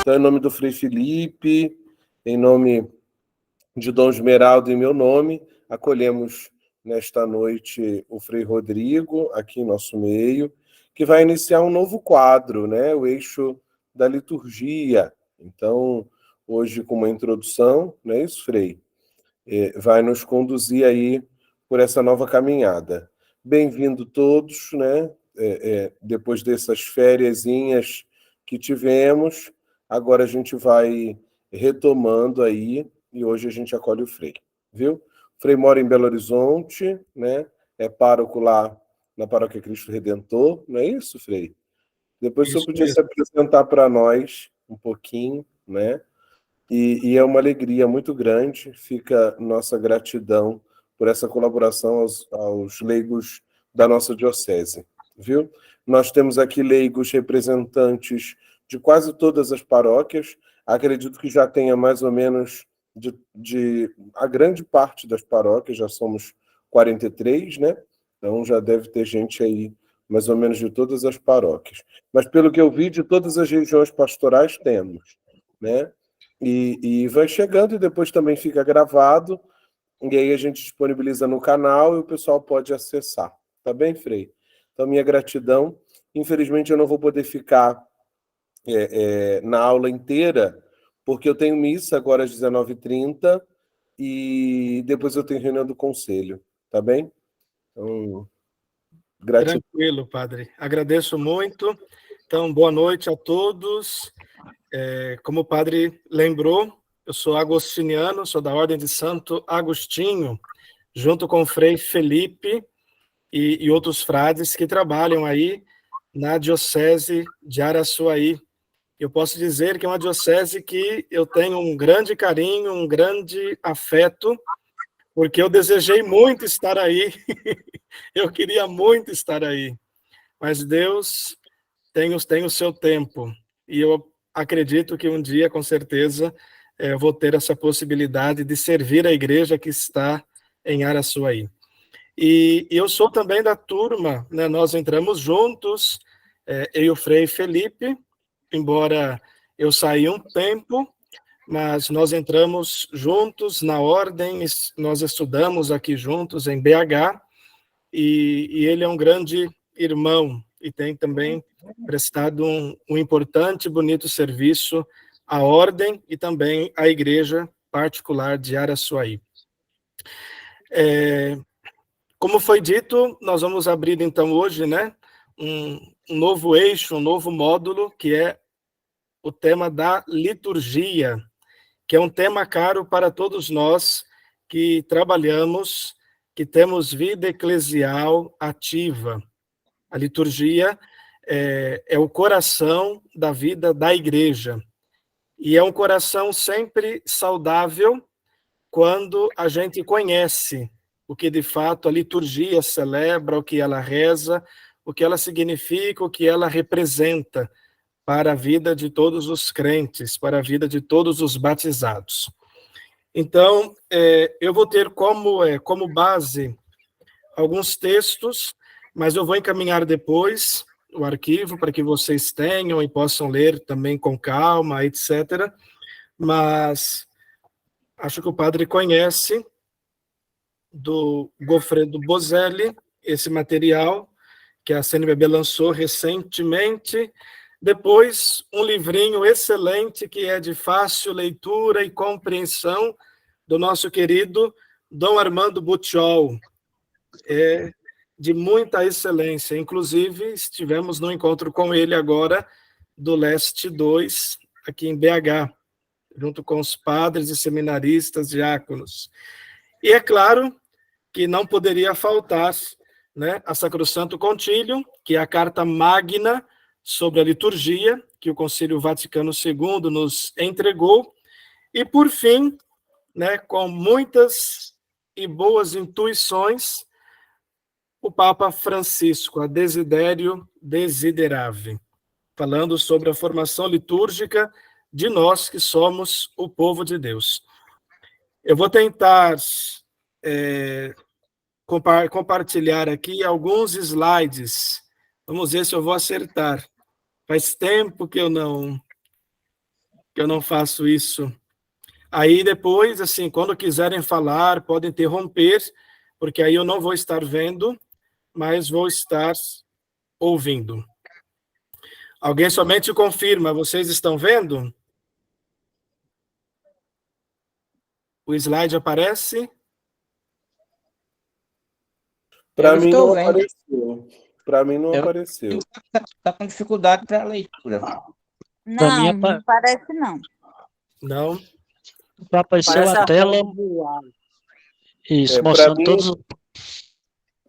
Então, em nome do Frei Felipe, em nome de Dom Esmeraldo, em meu nome, acolhemos nesta noite o Frei Rodrigo, aqui em nosso meio, que vai iniciar um novo quadro, né? O eixo da liturgia. Então, hoje, com uma introdução, não é isso, Frei? Vai nos conduzir aí por essa nova caminhada. Bem-vindo todos, né? Depois dessas fériasinhas que tivemos, agora a gente vai retomando aí, e hoje a gente acolhe o Frei, viu? O Frei mora em Belo Horizonte, né? É pároco lá na Paróquia Cristo Redentor, não é isso, Frei? Depois o senhor podia se apresentar para nós um pouquinho, né? E é uma alegria muito grande, fica nossa gratidão por essa colaboração aos leigos da nossa diocese, viu? Nós temos aqui leigos representantes de quase todas as paróquias, acredito que já tenha mais ou menos de a grande parte das paróquias, já somos 43, né? Então já deve ter gente aí mais ou menos de todas as paróquias. Mas pelo que eu vi, de todas as regiões pastorais temos, né? E vai chegando e depois também fica gravado, e aí a gente disponibiliza no canal e o pessoal pode acessar. Tá bem, Frei? Então, minha gratidão. Infelizmente, eu não vou poder ficar na aula inteira, porque eu tenho missa agora às 19h30 e depois eu tenho reunião do conselho. Tá bem? Então, gratidão. Tranquilo, padre. Agradeço muito. Então, boa noite a todos. Como o padre lembrou, eu sou agostiniano, sou da Ordem de Santo Agostinho, junto com o Frei Felipe e outros frades que trabalham aí na Diocese de Araçuaí. Eu posso dizer que é uma diocese que eu tenho um grande carinho, um grande afeto, porque eu desejei muito estar aí, eu queria muito estar aí, mas Deus tem o seu tempo, e eu acredito que um dia, com certeza, vou ter essa possibilidade de servir a igreja que está em Araçuaí. E eu sou também da turma, né, nós entramos juntos, eu e o Frei Felipe, embora eu saí um tempo, mas nós entramos juntos na ordem, nós estudamos aqui juntos em BH, e ele é um grande irmão, e tem também prestado um importante e bonito serviço à ordem e também à igreja particular de Araçuaí. Como foi dito, nós vamos abrir então hoje, né, um novo eixo, um novo módulo, que é o tema da liturgia, que é um tema caro para todos nós que trabalhamos, que temos vida eclesial ativa. A liturgia é o coração da vida da igreja, e é um coração sempre saudável quando a gente conhece o que de fato a liturgia celebra, o que ela reza, o que ela significa, o que ela representa para a vida de todos os crentes, para a vida de todos os batizados. Então, eu vou ter como base alguns textos, mas eu vou encaminhar depois o arquivo para que vocês tenham e possam ler também com calma, etc. Mas acho que o padre conhece, do Goffredo Bozelli, esse material que a CNBB lançou recentemente. Depois, um livrinho excelente que é de fácil leitura e compreensão do nosso querido Dom Armando Butiol. É de muita excelência. Inclusive, estivemos no encontro com ele agora do Leste 2, aqui em BH, junto com os padres e seminaristas, diáconos. E é claro que não poderia faltar, né, a Sacrosanto Concilium, que é a carta magna sobre a liturgia, que o Concílio Vaticano II nos entregou, e, por fim, né, com muitas e boas intuições, o Papa Francisco, a Desiderio Desiderave, falando sobre a formação litúrgica de nós que somos o povo de Deus. Eu vou tentar compartilhar aqui alguns slides. Vamos ver se eu vou acertar. Faz tempo que eu não que eu não faço isso. Aí depois, assim, quando quiserem falar, podem interromper, porque aí eu não vou estar vendo, mas vou estar ouvindo. Alguém somente confirma, vocês estão vendo? O slide aparece? Para Eu mim estou não vendo. apareceu. Para mim não apareceu. Está com dificuldade para a leitura. Pra mim, Não parece não. Não? apareceu Parece a a tela, tela do lado. isso, Para mostrando mim, todos os...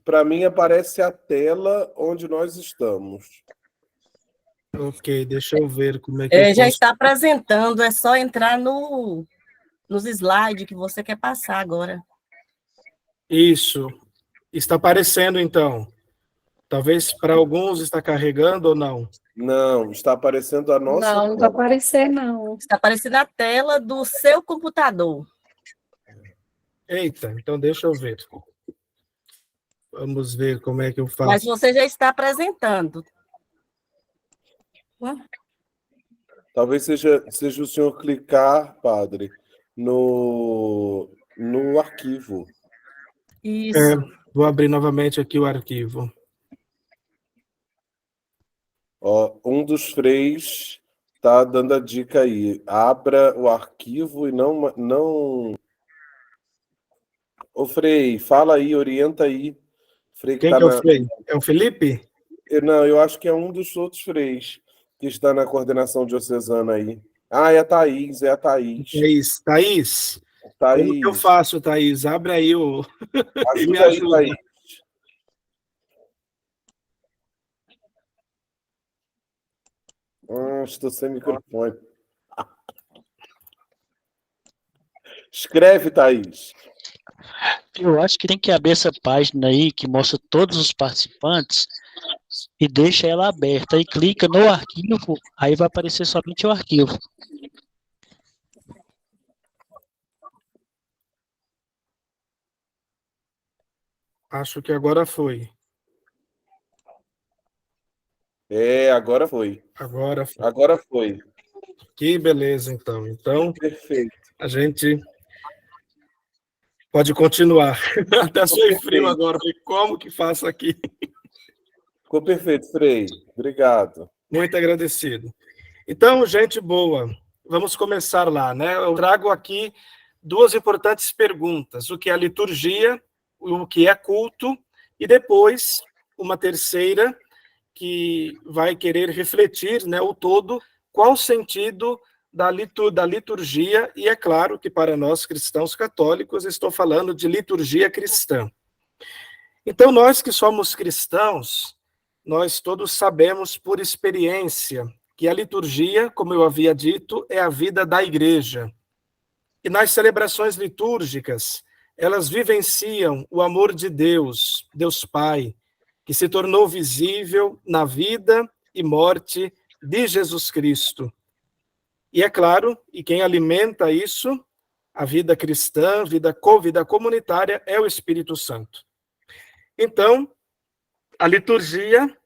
para mim aparece a tela onde nós estamos. Ok, deixa eu ver como é que eu Já posso... está apresentando, é só entrar nos slides que você quer passar agora. Isso. Está aparecendo, então. Talvez para alguns está carregando ou não. Não, está aparecendo a nossa Não, não tela. vai aparecer, não. Está aparecendo a tela do seu computador. Eita, então deixa eu ver. Vamos ver como é que eu Mas faço. você já está apresentando. Talvez seja o senhor clicar, padre, no arquivo. Isso. Vou abrir novamente aqui o arquivo. Ó, um dos freis está dando a dica aí. Abra o arquivo e não. Ô, Frei, fala aí, orienta aí. Frei Quem tá que é o Frei? É o Felipe? Não, eu acho que é um dos outros freis que está na coordenação diocesana aí. Ah, é a Thaís, é a Thaís. Thaís. Thaís, Thaís. como que eu faço, Thaís? Abre aí o... e me Ajuda aí, ajuda. Thaís. Estou sem microfone. Escreve, Thaís. Eu acho que tem que abrir essa página aí que mostra todos os participantes e deixa ela aberta. Aí clica no arquivo, aí vai aparecer somente o arquivo. Acho que agora foi. Agora foi. Agora foi. Agora foi. Que beleza, então. Então, Perfeito. a gente pode continuar. Até sou frio agora. Como que faço aqui? Ficou perfeito, Frei. Obrigado. Muito agradecido. Então, gente boa, vamos começar lá, né? Eu trago aqui duas importantes perguntas: o que é liturgia, o que é culto, e depois uma terceira que vai querer refletir, né, o todo, qual o sentido da liturgia, e é claro que para nós cristãos católicos estou falando de liturgia cristã. Então, nós que somos cristãos, nós todos sabemos por experiência que a liturgia, como eu havia dito, é a vida da igreja. E nas celebrações litúrgicas, elas vivenciam o amor de Deus, Deus Pai, que se tornou visível na vida e morte de Jesus Cristo. E é claro, e quem alimenta isso, a vida cristã, vida comunitária, é o Espírito Santo. Então, a liturgia,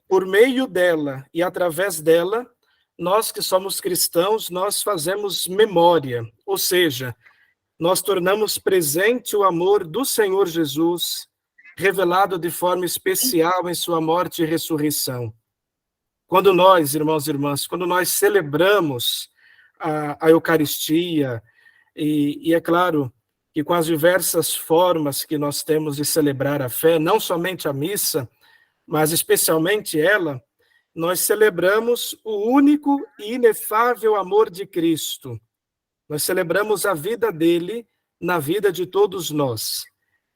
por meio dela e através dela, nós que somos cristãos, nós fazemos memória, ou seja, nós tornamos presente o amor do Senhor Jesus, revelado de forma especial em sua morte e ressurreição. Quando nós, irmãos e irmãs, quando nós celebramos a Eucaristia, e é claro que com as diversas formas que nós temos de celebrar a fé, não somente a missa, mas especialmente ela, nós celebramos o único e inefável amor de Cristo. Nós celebramos a vida dele na vida de todos nós.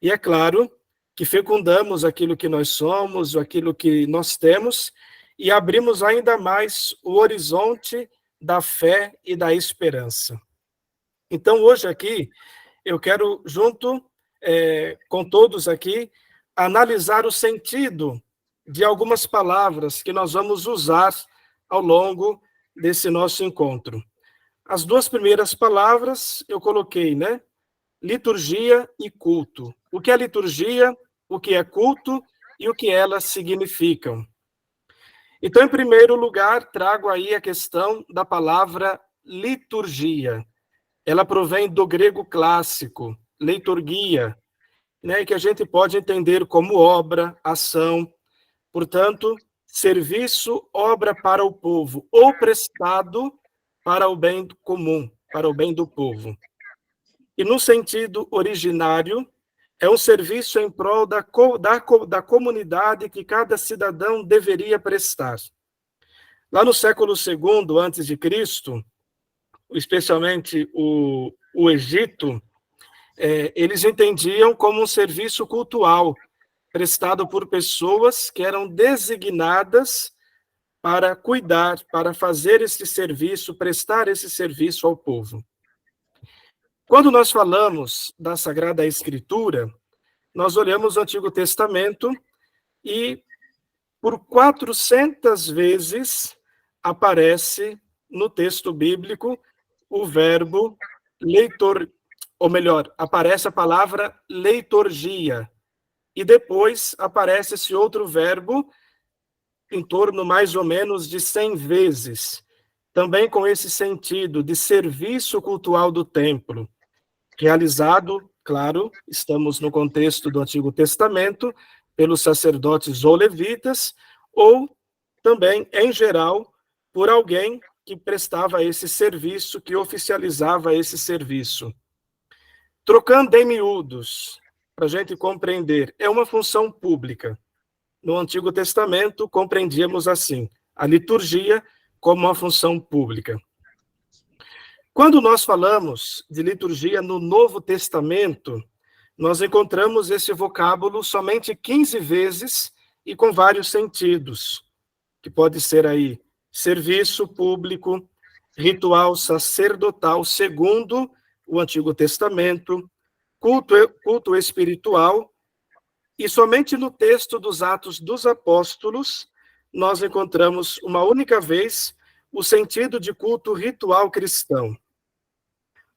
E é claro que fecundamos aquilo que nós somos, aquilo que nós temos, e abrimos ainda mais o horizonte da fé e da esperança. Então, hoje aqui, eu quero, junto com todos aqui, analisar o sentido de algumas palavras que nós vamos usar ao longo desse nosso encontro. As duas primeiras palavras eu coloquei, né? Liturgia e culto. O que é liturgia, o que é culto e o que elas significam. Então, em primeiro lugar, trago aí a questão da palavra liturgia. Ela provém do grego clássico, leiturgia, né, que a gente pode entender como obra, ação, portanto, serviço, obra para o povo, ou prestado para o bem comum, para o bem do povo. E no sentido originário, é um serviço em prol da comunidade que cada cidadão deveria prestar. Lá no século II a.C., especialmente o Egito, eles entendiam como um serviço cultual, prestado por pessoas que eram designadas para cuidar, para fazer esse serviço, prestar esse serviço ao povo. Quando nós falamos da Sagrada Escritura, nós olhamos o Antigo Testamento e por 400 vezes aparece no texto bíblico o verbo leitor, ou melhor, aparece a palavra leiturgia, e depois aparece esse outro verbo em torno mais ou menos de 100 vezes, também com esse sentido de serviço cultual do templo, realizado, claro, estamos no contexto do Antigo Testamento, pelos sacerdotes ou levitas, ou também, em geral, por alguém que prestava esse serviço, que oficializava esse serviço. Trocando em miúdos, para a gente compreender, é uma função pública. No Antigo Testamento, compreendíamos assim, a liturgia como uma função pública. Quando nós falamos de liturgia no Novo Testamento, nós encontramos esse vocábulo somente 15 vezes e com vários sentidos, que pode ser aí serviço público, ritual sacerdotal segundo o Antigo Testamento, culto espiritual, e somente no texto dos Atos dos Apóstolos nós encontramos uma única vez o sentido de culto ritual cristão.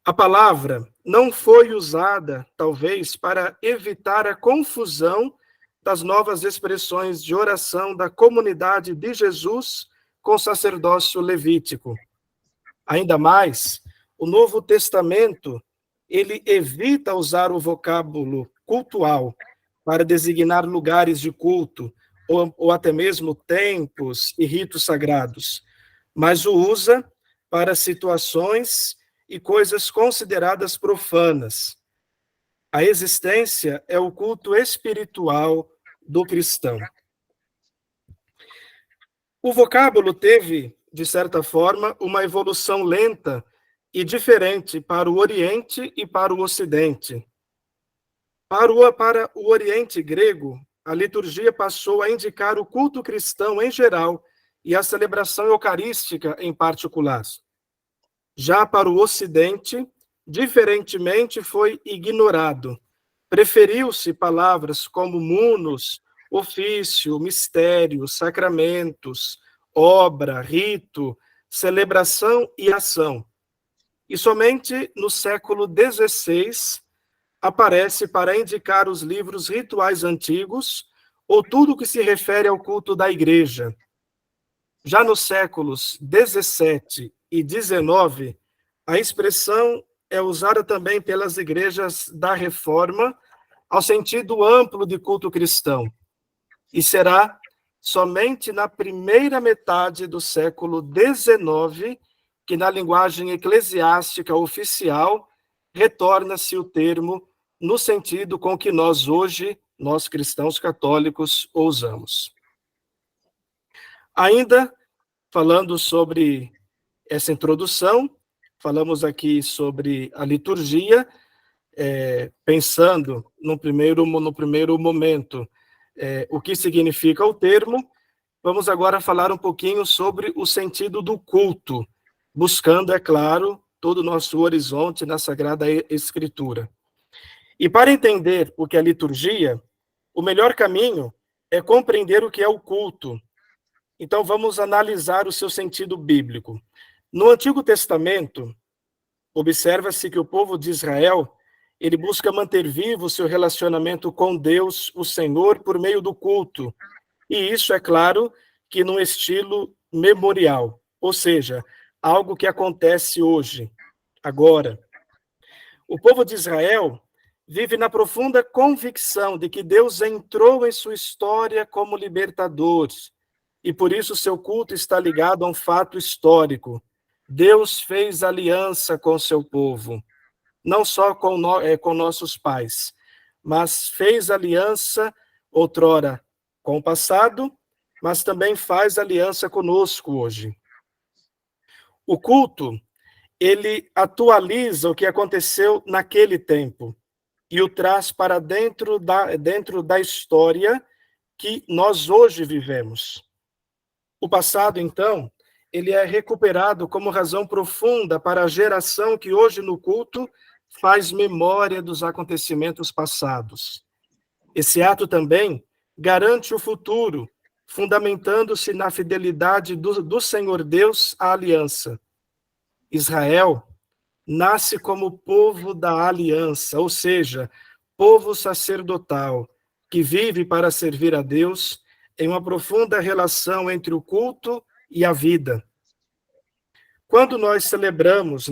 A palavra não foi usada, talvez, para evitar a confusão das novas expressões de oração da comunidade de Jesus com o sacerdócio levítico. Ainda mais, o Novo Testamento, ele evita usar o vocábulo cultual para designar lugares de culto, ou até mesmo templos e ritos sagrados, mas o usa para situações e coisas consideradas profanas. A existência é o culto espiritual do cristão. O vocábulo teve, de certa forma, uma evolução lenta e diferente para o Oriente e para o Ocidente. Para o Oriente grego, a liturgia passou a indicar o culto cristão em geral e a celebração eucarística em particular. Já para o Ocidente, diferentemente, foi ignorado. Preferiu-se palavras como munus, ofício, mistério, sacramentos, obra, rito, celebração e ação. E somente no século XVI aparece para indicar os livros rituais antigos ou tudo que se refere ao culto da igreja. Já nos séculos XVII e XIX, a expressão é usada também pelas igrejas da Reforma ao sentido amplo de culto cristão, e será somente na primeira metade do século XIX que, na linguagem eclesiástica oficial, retorna-se o termo no sentido com que nós hoje, nós cristãos católicos, o usamos. Ainda, falando sobre essa introdução, falamos aqui sobre a liturgia, pensando no primeiro momento o que significa o termo. Vamos agora falar um pouquinho sobre o sentido do culto, buscando, é claro, todo o nosso horizonte na Sagrada Escritura. E para entender o que é liturgia, o melhor caminho é compreender o que é o culto. Então, vamos analisar o seu sentido bíblico. No Antigo Testamento, observa-se que o povo de Israel, ele busca manter vivo o seu relacionamento com Deus, o Senhor, por meio do culto. E isso, é claro, que num estilo memorial, ou seja, algo que acontece hoje, agora. O povo de Israel vive na profunda convicção de que Deus entrou em sua história como libertador, e por isso seu culto está ligado a um fato histórico. Deus fez aliança com seu povo, não só com nossos pais, mas fez aliança outrora com o passado, mas também faz aliança conosco hoje. O culto, ele atualiza o que aconteceu naquele tempo e o traz para dentro da história que nós hoje vivemos. O passado, então, ele é recuperado como razão profunda para a geração que hoje no culto faz memória dos acontecimentos passados. Esse ato também garante o futuro, fundamentando-se na fidelidade do Senhor Deus à aliança. Israel nasce como povo da aliança, ou seja, povo sacerdotal, que vive para servir a Deus em uma profunda relação entre o culto e a vida. Quando nós celebramos,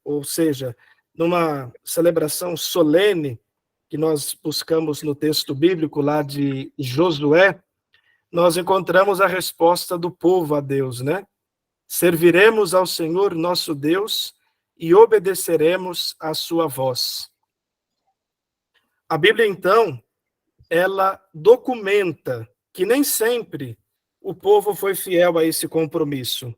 ou seja, numa celebração solene, que nós buscamos no texto bíblico lá de Josué, nós encontramos a resposta do povo a Deus, Serviremos ao Senhor nosso Deus e obedeceremos à sua voz. A Bíblia, então, ela documenta que nem sempre o povo foi fiel a esse compromisso.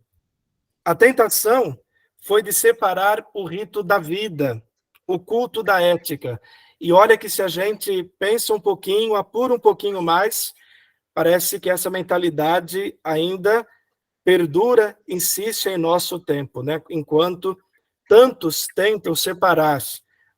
A tentação foi de separar o rito da vida, o culto da ética. E olha que se a gente pensa um pouquinho, apura um pouquinho mais, parece que essa mentalidade ainda perdura, insiste em nosso tempo, Enquanto tantos tentam separar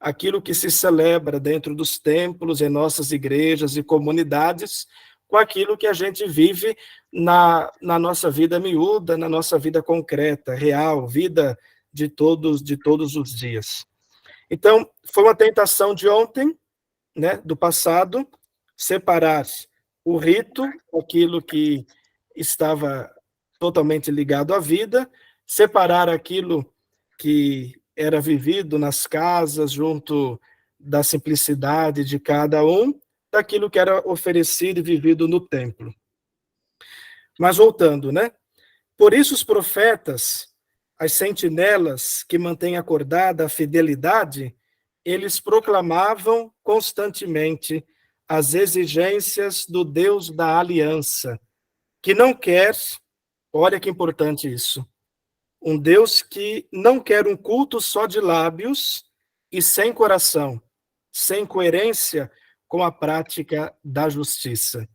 aquilo que se celebra dentro dos templos, em nossas igrejas e comunidades, com aquilo que a gente vive na nossa vida miúda, na nossa vida concreta, real, vida de todos os dias. Então, foi uma tentação de ontem, do passado, separar o rito, aquilo que estava totalmente ligado à vida, separar aquilo que era vivido nas casas, junto da simplicidade de cada um, daquilo que era oferecido e vivido no templo. Mas voltando, Por isso os profetas, as sentinelas que mantêm acordada a fidelidade, eles proclamavam constantemente as exigências do Deus da aliança, que não quer, olha que importante isso, um Deus que não quer um culto só de lábios e sem coração, sem coerência com a prática da justiça.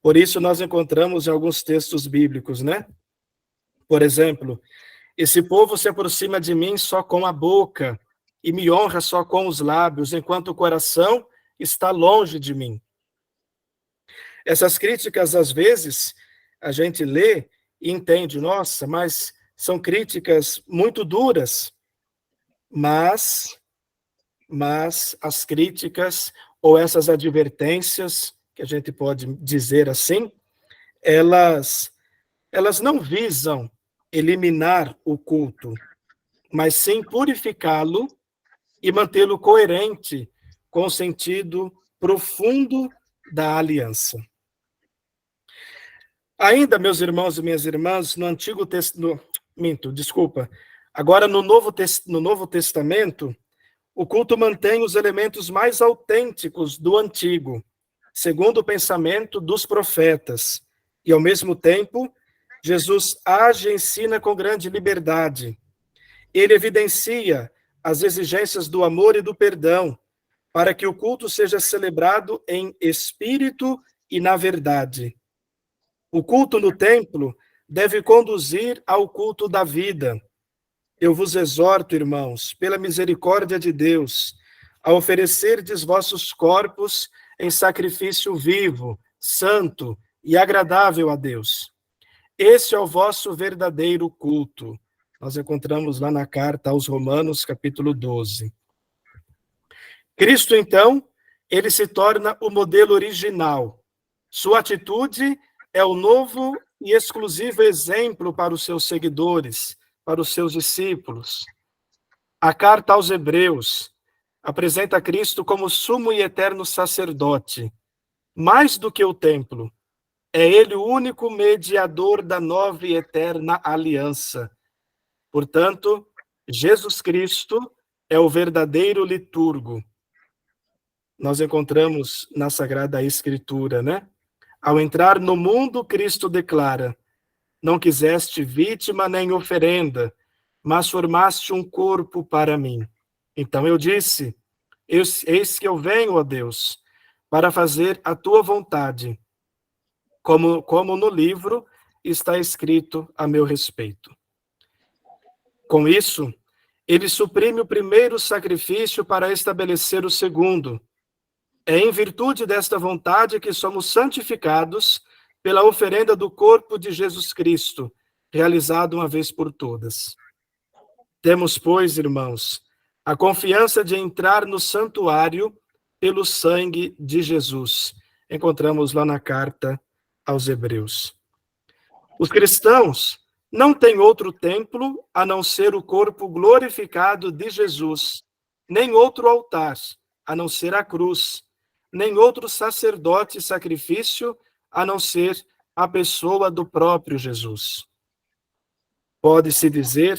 Por isso nós encontramos em alguns textos bíblicos, Por exemplo, esse povo se aproxima de mim só com a boca e me honra só com os lábios, enquanto o coração está longe de mim. Essas críticas, às vezes, a gente lê e entende, nossa, mas são críticas muito duras, mas as críticas ou essas advertências, que a gente pode dizer assim, elas não visam eliminar o culto, mas sim purificá-lo e mantê-lo coerente com o sentido profundo da aliança. Ainda, meus irmãos e minhas irmãs, no Antigo Testamento, agora no Novo Testamento, o culto mantém os elementos mais autênticos do Antigo, segundo o pensamento dos profetas, e ao mesmo tempo, Jesus age e ensina com grande liberdade. Ele evidencia as exigências do amor e do perdão, para que o culto seja celebrado em espírito e na verdade. O culto no templo deve conduzir ao culto da vida. Eu vos exorto, irmãos, pela misericórdia de Deus, a oferecerdes vossos corpos em sacrifício vivo, santo e agradável a Deus. Esse é o vosso verdadeiro culto. Nós encontramos lá na carta aos Romanos, capítulo 12. Cristo, então, ele se torna o modelo original. Sua atitude é o novo e exclusivo exemplo para os seus seguidores, para os seus discípulos. A carta aos Hebreus apresenta Cristo como sumo e eterno sacerdote, mais do que o templo. É ele o único mediador da nova e eterna aliança. Portanto, Jesus Cristo é o verdadeiro liturgo. Nós encontramos na Sagrada Escritura, né? Ao entrar no mundo, Cristo declara: não quiseste vítima nem oferenda, mas formaste um corpo para mim. Então eu disse: eis que eu venho, ó Deus, para fazer a tua vontade, como no livro está escrito a meu respeito. Com isso, ele suprime o primeiro sacrifício para estabelecer o segundo. É em virtude desta vontade que somos santificados pela oferenda do corpo de Jesus Cristo, realizado uma vez por todas. Temos, pois, irmãos, a confiança de entrar no santuário pelo sangue de Jesus. Encontramos lá na carta aos Hebreus. Os cristãos não têm outro templo a não ser o corpo glorificado de Jesus, nem outro altar a não ser a cruz, nem outro sacerdote e sacrifício a não ser a pessoa do próprio Jesus. Pode-se dizer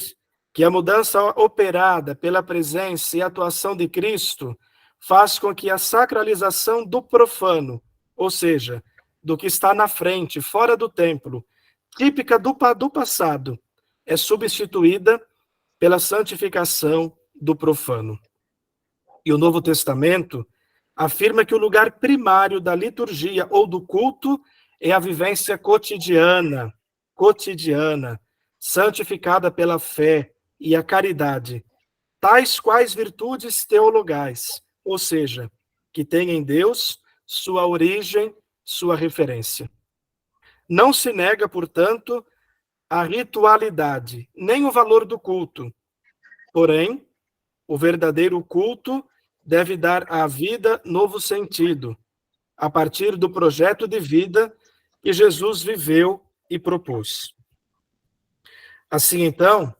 que a mudança operada pela presença e atuação de Cristo faz com que a sacralização do profano, ou seja, do que está na frente, fora do templo, típica do passado, é substituída pela santificação do profano. E o Novo Testamento afirma que o lugar primário da liturgia ou do culto é a vivência cotidiana, santificada pela fé e a caridade, tais quais virtudes teologais, ou seja, que têm em Deus sua origem, sua referência. Não se nega, portanto, a ritualidade, nem o valor do culto. Porém, o verdadeiro culto deve dar à vida novo sentido, a partir do projeto de vida que Jesus viveu e propôs. Assim, então,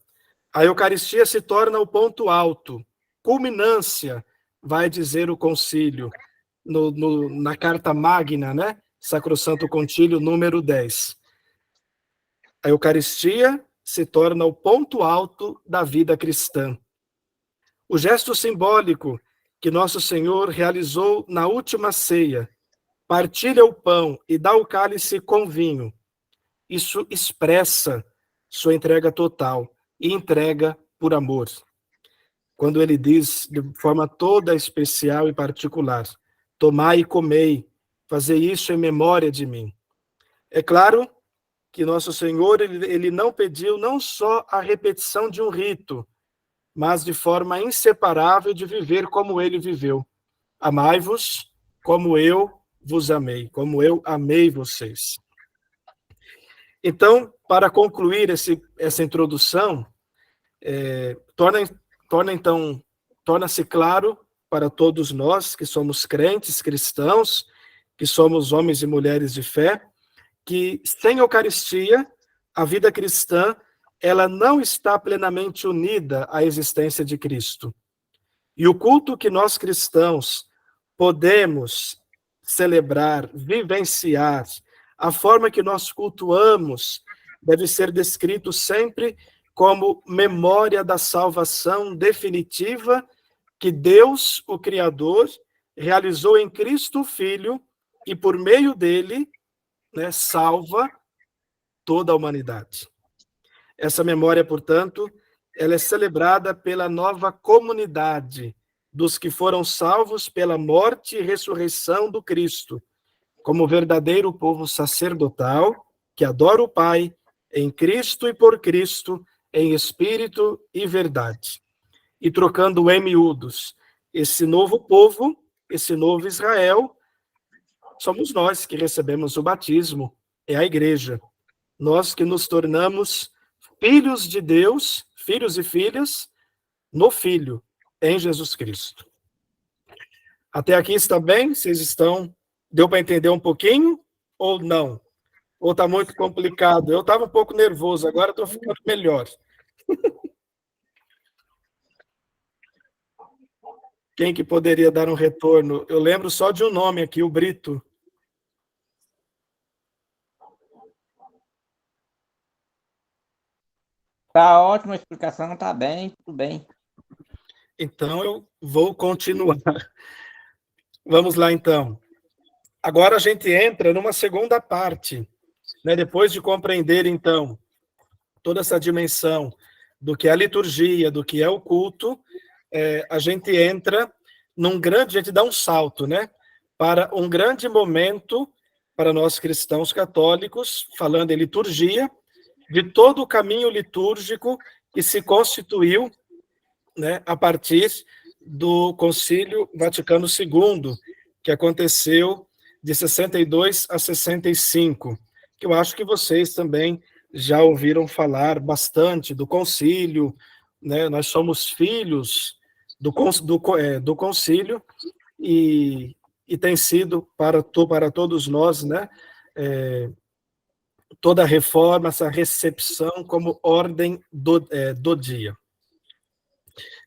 a Eucaristia se torna o ponto alto, culminância, vai dizer o concílio, na Carta Magna, né? Sacrosanto Concílio número 10. A Eucaristia se torna o ponto alto da vida cristã. O gesto simbólico que Nosso Senhor realizou na última ceia, partilha o pão e dá o cálice com vinho, isso expressa sua entrega total e entrega por amor. Quando ele diz de forma toda especial e particular: tomai e comei, fazei isso em memória de mim. É claro que Nosso Senhor ele não pediu não só a repetição de um rito, mas de forma inseparável de viver como ele viveu. Amai-vos como eu vos amei, como eu amei vocês. Então, concluir essa introdução, torna-se claro para todos nós que somos crentes, cristãos, que somos homens e mulheres de fé, que sem Eucaristia, a vida cristã ela não está plenamente unida à existência de Cristo. E o culto que nós cristãos podemos celebrar, vivenciar, a forma que nós cultuamos, deve ser descrito sempre como memória da salvação definitiva que Deus, o Criador, realizou em Cristo Filho e por meio dele, né, salva toda a humanidade. Essa memória, portanto, ela é celebrada pela nova comunidade dos que foram salvos pela morte e ressurreição do Cristo, como verdadeiro povo sacerdotal que adora o Pai em Cristo e por Cristo, em espírito e verdade. E trocando em miúdos, esse novo povo, esse novo Israel, somos nós que recebemos o batismo, é a igreja. Nós que nos tornamos filhos de Deus, filhos e filhas, no Filho, em Jesus Cristo. Até aqui está bem? Vocês estão... Deu para entender um pouquinho ou não? Ou está muito complicado? Eu estava um pouco nervoso, agora estou ficando melhor. Quem que poderia dar um retorno? Eu lembro só de um nome aqui, o Brito. Tá ótima a explicação, tá bem, tudo bem. Então, eu vou continuar. Vamos lá, então. Agora a gente entra numa segunda parte, né? Depois de compreender, então, toda essa dimensão do que é a liturgia, do que é o culto, a gente entra a gente dá um salto, né? Para um grande momento para nós cristãos católicos, falando em liturgia, de todo o caminho litúrgico que se constituiu, né, a partir do Concílio Vaticano II, que aconteceu de 62 a 65, que eu acho que vocês também já ouviram falar bastante do concílio, né? Nós somos filhos do concílio e tem sido para todos nós, né? Toda a reforma, essa recepção como ordem do dia.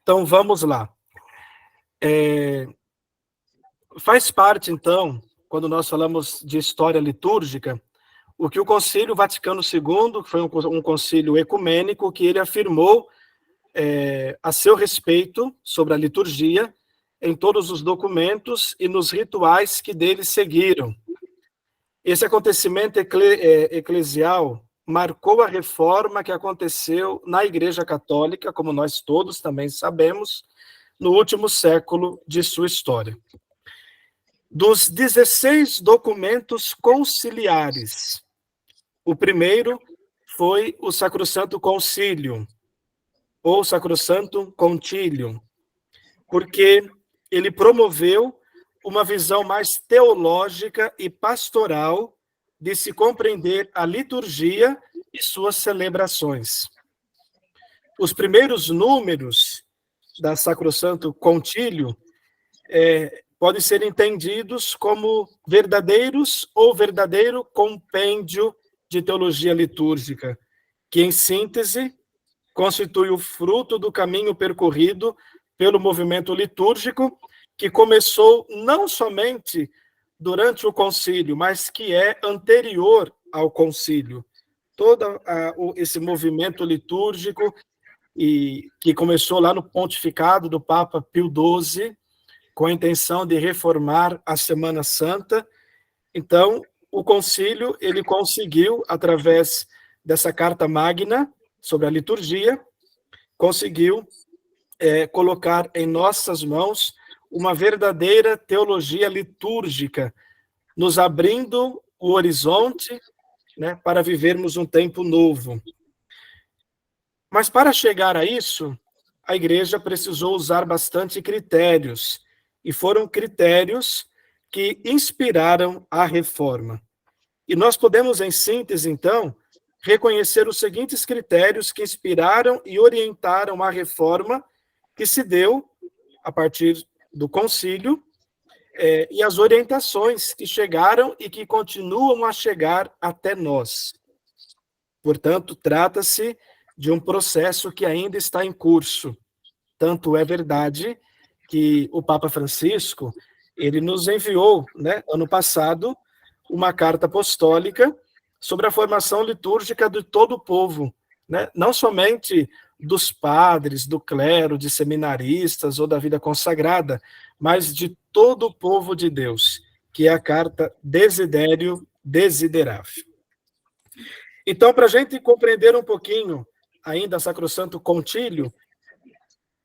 Então, vamos lá. Faz parte, então, quando nós falamos de história litúrgica, o que o Concílio Vaticano II, que foi um concílio ecumênico, que ele afirmou a seu respeito sobre a liturgia em todos os documentos e nos rituais que dele seguiram. Esse acontecimento eclesial marcou a reforma que aconteceu na Igreja Católica, como nós todos também sabemos, no último século de sua história. Dos 16 documentos conciliares, o primeiro foi o Sacrosanto Concílio, ou Sacrosanto Concilium, porque ele promoveu uma visão mais teológica e pastoral de se compreender a liturgia e suas celebrações. Os primeiros números da Sacrosanto Concilium podem ser entendidos como verdadeiros ou verdadeiro compêndio de teologia litúrgica, que, em síntese, constitui o fruto do caminho percorrido pelo movimento litúrgico, que começou não somente durante o concílio, mas que é anterior ao concílio. Todo esse movimento litúrgico, e que começou lá no pontificado do Papa Pio XII, com a intenção de reformar a Semana Santa. Então, o concílio, ele conseguiu, através dessa Carta Magna sobre a liturgia, conseguiu colocar em nossas mãos uma verdadeira teologia litúrgica, nos abrindo o horizonte, né, para vivermos um tempo novo. Mas para chegar a isso, a Igreja precisou usar bastante critérios, e foram critérios que inspiraram a reforma. E nós podemos, em síntese, então, reconhecer os seguintes critérios que inspiraram e orientaram a reforma que se deu a partir do concílio, e as orientações que chegaram e que continuam a chegar até nós. Portanto, trata-se de um processo que ainda está em curso. Tanto é verdade que o Papa Francisco, ele nos enviou, né, ano passado, uma carta apostólica sobre a formação litúrgica de todo o povo, né, não somente dos padres, do clero, de seminaristas ou da vida consagrada, mas de todo o povo de Deus, que é a carta Desiderio Desiderável. Então, para a gente compreender um pouquinho ainda a Sacrosanto Concílio,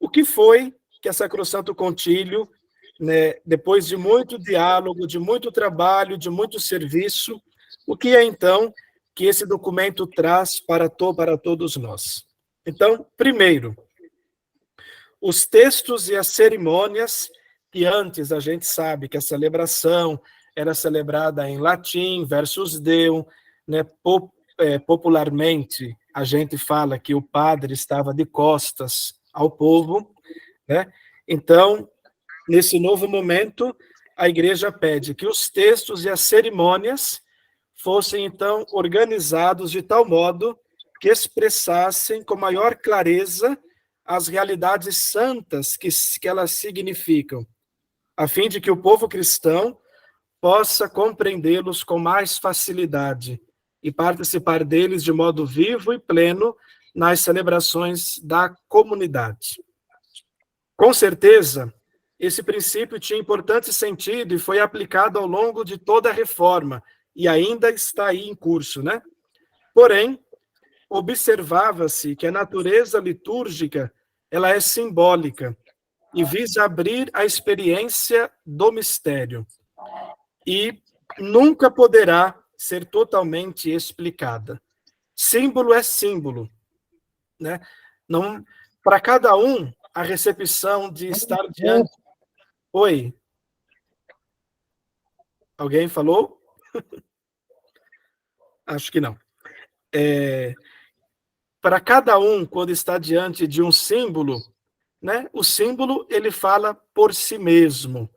o que foi que a Sacrosanto Concílio, né, depois de muito diálogo, de muito trabalho, de muito serviço, o que é então que esse documento traz para todos nós? Então, primeiro, os textos e as cerimônias, que antes a gente sabe que a celebração era celebrada em latim, versus Deum, né, popularmente a gente fala que o padre estava de costas ao povo, né? Então, nesse novo momento, a Igreja pede que os textos e as cerimônias fossem, então, organizados de tal modo que expressassem com maior clareza as realidades santas que elas significam, a fim de que o povo cristão possa compreendê-los com mais facilidade e participar deles de modo vivo e pleno nas celebrações da comunidade. Com certeza, esse princípio tinha importante sentido e foi aplicado ao longo de toda a reforma, e ainda está aí em curso, né? Porém, observava-se que a natureza litúrgica ela é simbólica e visa abrir a experiência do mistério e nunca poderá ser totalmente explicada. Símbolo é símbolo, né? Não, para cada um, a recepção de estar diante... Oi? Alguém falou? Acho que não. Para cada um, quando está diante de um símbolo, né, o símbolo ele fala por si mesmo.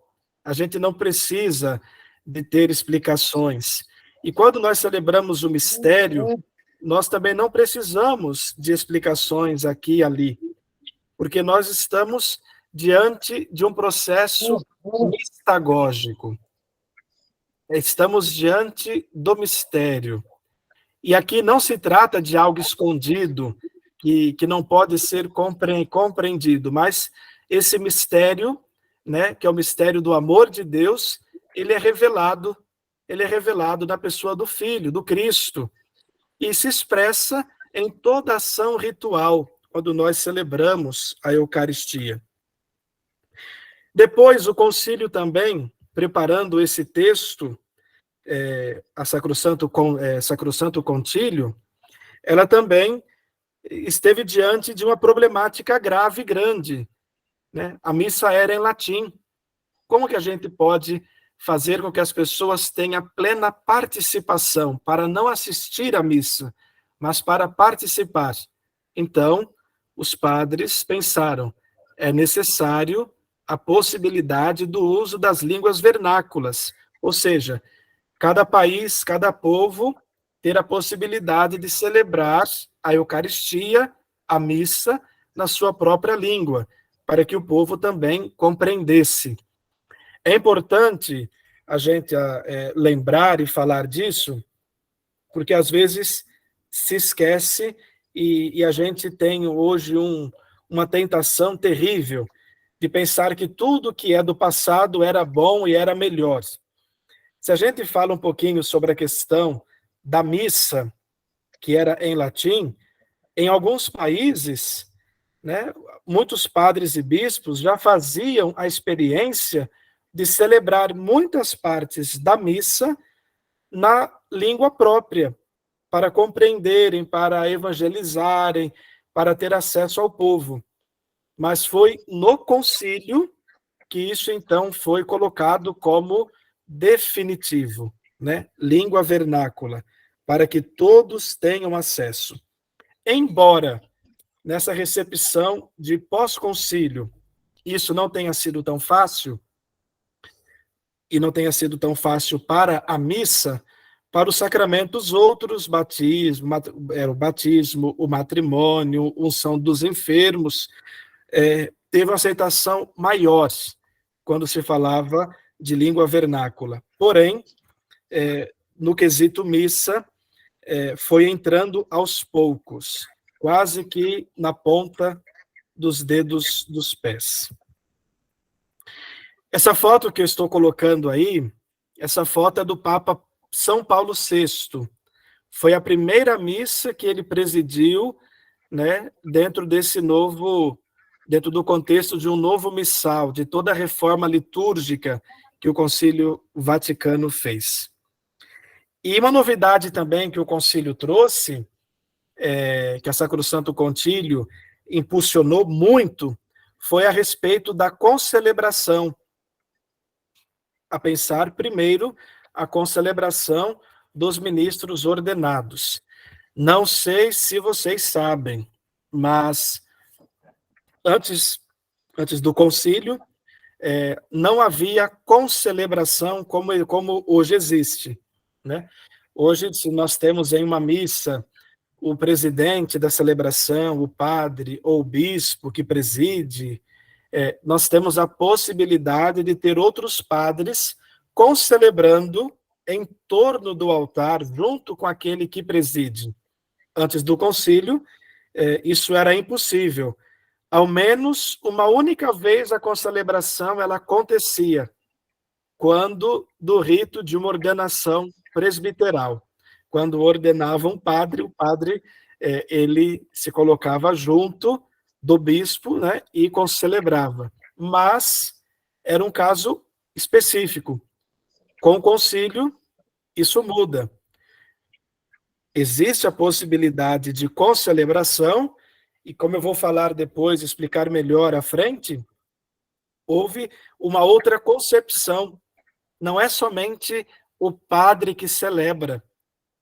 A gente não precisa de ter explicações. E quando nós celebramos o mistério, nós também não precisamos de explicações aqui e ali, porque nós estamos diante de um processo mistagógico. Estamos diante do mistério. E aqui não se trata de algo escondido, que não pode ser compreendido, mas esse mistério, né, que é o mistério do amor de Deus, ele é revelado na pessoa do Filho, do Cristo, e se expressa em toda ação ritual, quando nós celebramos a Eucaristia. Depois, o concílio também, preparando esse texto, a Sacrosanto Concílio, ela também esteve diante de uma problemática grave e grande, né? A missa era em latim. Como que a gente pode fazer com que as pessoas tenham plena participação, para não assistir à missa, mas para participar? Então, os padres pensaram, é necessário a possibilidade do uso das línguas vernáculas, ou seja, cada país, cada povo ter a possibilidade de celebrar a Eucaristia, a missa, na sua própria língua, para que o povo também compreendesse. É importante a gente lembrar e falar disso, porque às vezes se esquece e a gente tem hoje uma tentação terrível de pensar que tudo que é do passado era bom e era melhor. Se a gente fala um pouquinho sobre a questão da missa, que era em latim, em alguns países, né, muitos padres e bispos já faziam a experiência de celebrar muitas partes da missa na língua própria, para compreenderem, para evangelizarem, para ter acesso ao povo. Mas foi no concílio que isso, então, foi colocado como definitivo, né? Língua vernácula, para que todos tenham acesso. Embora nessa recepção de pós-concílio isso não tenha sido tão fácil, e não tenha sido tão fácil para a missa, para os sacramentos outros, o batismo, o matrimônio, unção dos enfermos, teve uma aceitação maior quando se falava de língua vernácula. Porém, no quesito missa, foi entrando aos poucos, quase que na ponta dos dedos dos pés. Essa foto que eu estou colocando aí, essa foto é do Papa São Paulo VI. Foi a primeira missa que ele presidiu, né, dentro do contexto de um novo missal, de toda a reforma litúrgica que o Concílio Vaticano fez. E uma novidade também que o Concílio trouxe, que a Sacrosanto Concílio impulsionou muito, foi a respeito da concelebração. A pensar, primeiro, a concelebração dos ministros ordenados. Não sei se vocês sabem, mas antes do concílio, não havia concelebração como hoje existe, né? Hoje, se nós temos em uma missa o presidente da celebração, o padre ou o bispo que preside, nós temos a possibilidade de ter outros padres concelebrando em torno do altar, junto com aquele que preside. Antes do concílio, isso era impossível. Ao menos uma única vez a concelebração ela acontecia, quando do rito de uma ordenação presbiteral. Quando ordenava um padre, o padre ele se colocava junto do bispo, né, e concelebrava. Mas era um caso específico. Com o concílio, isso muda. Existe a possibilidade de concelebração, e como eu vou falar depois, explicar melhor à frente, houve uma outra concepção. Não é somente o padre que celebra,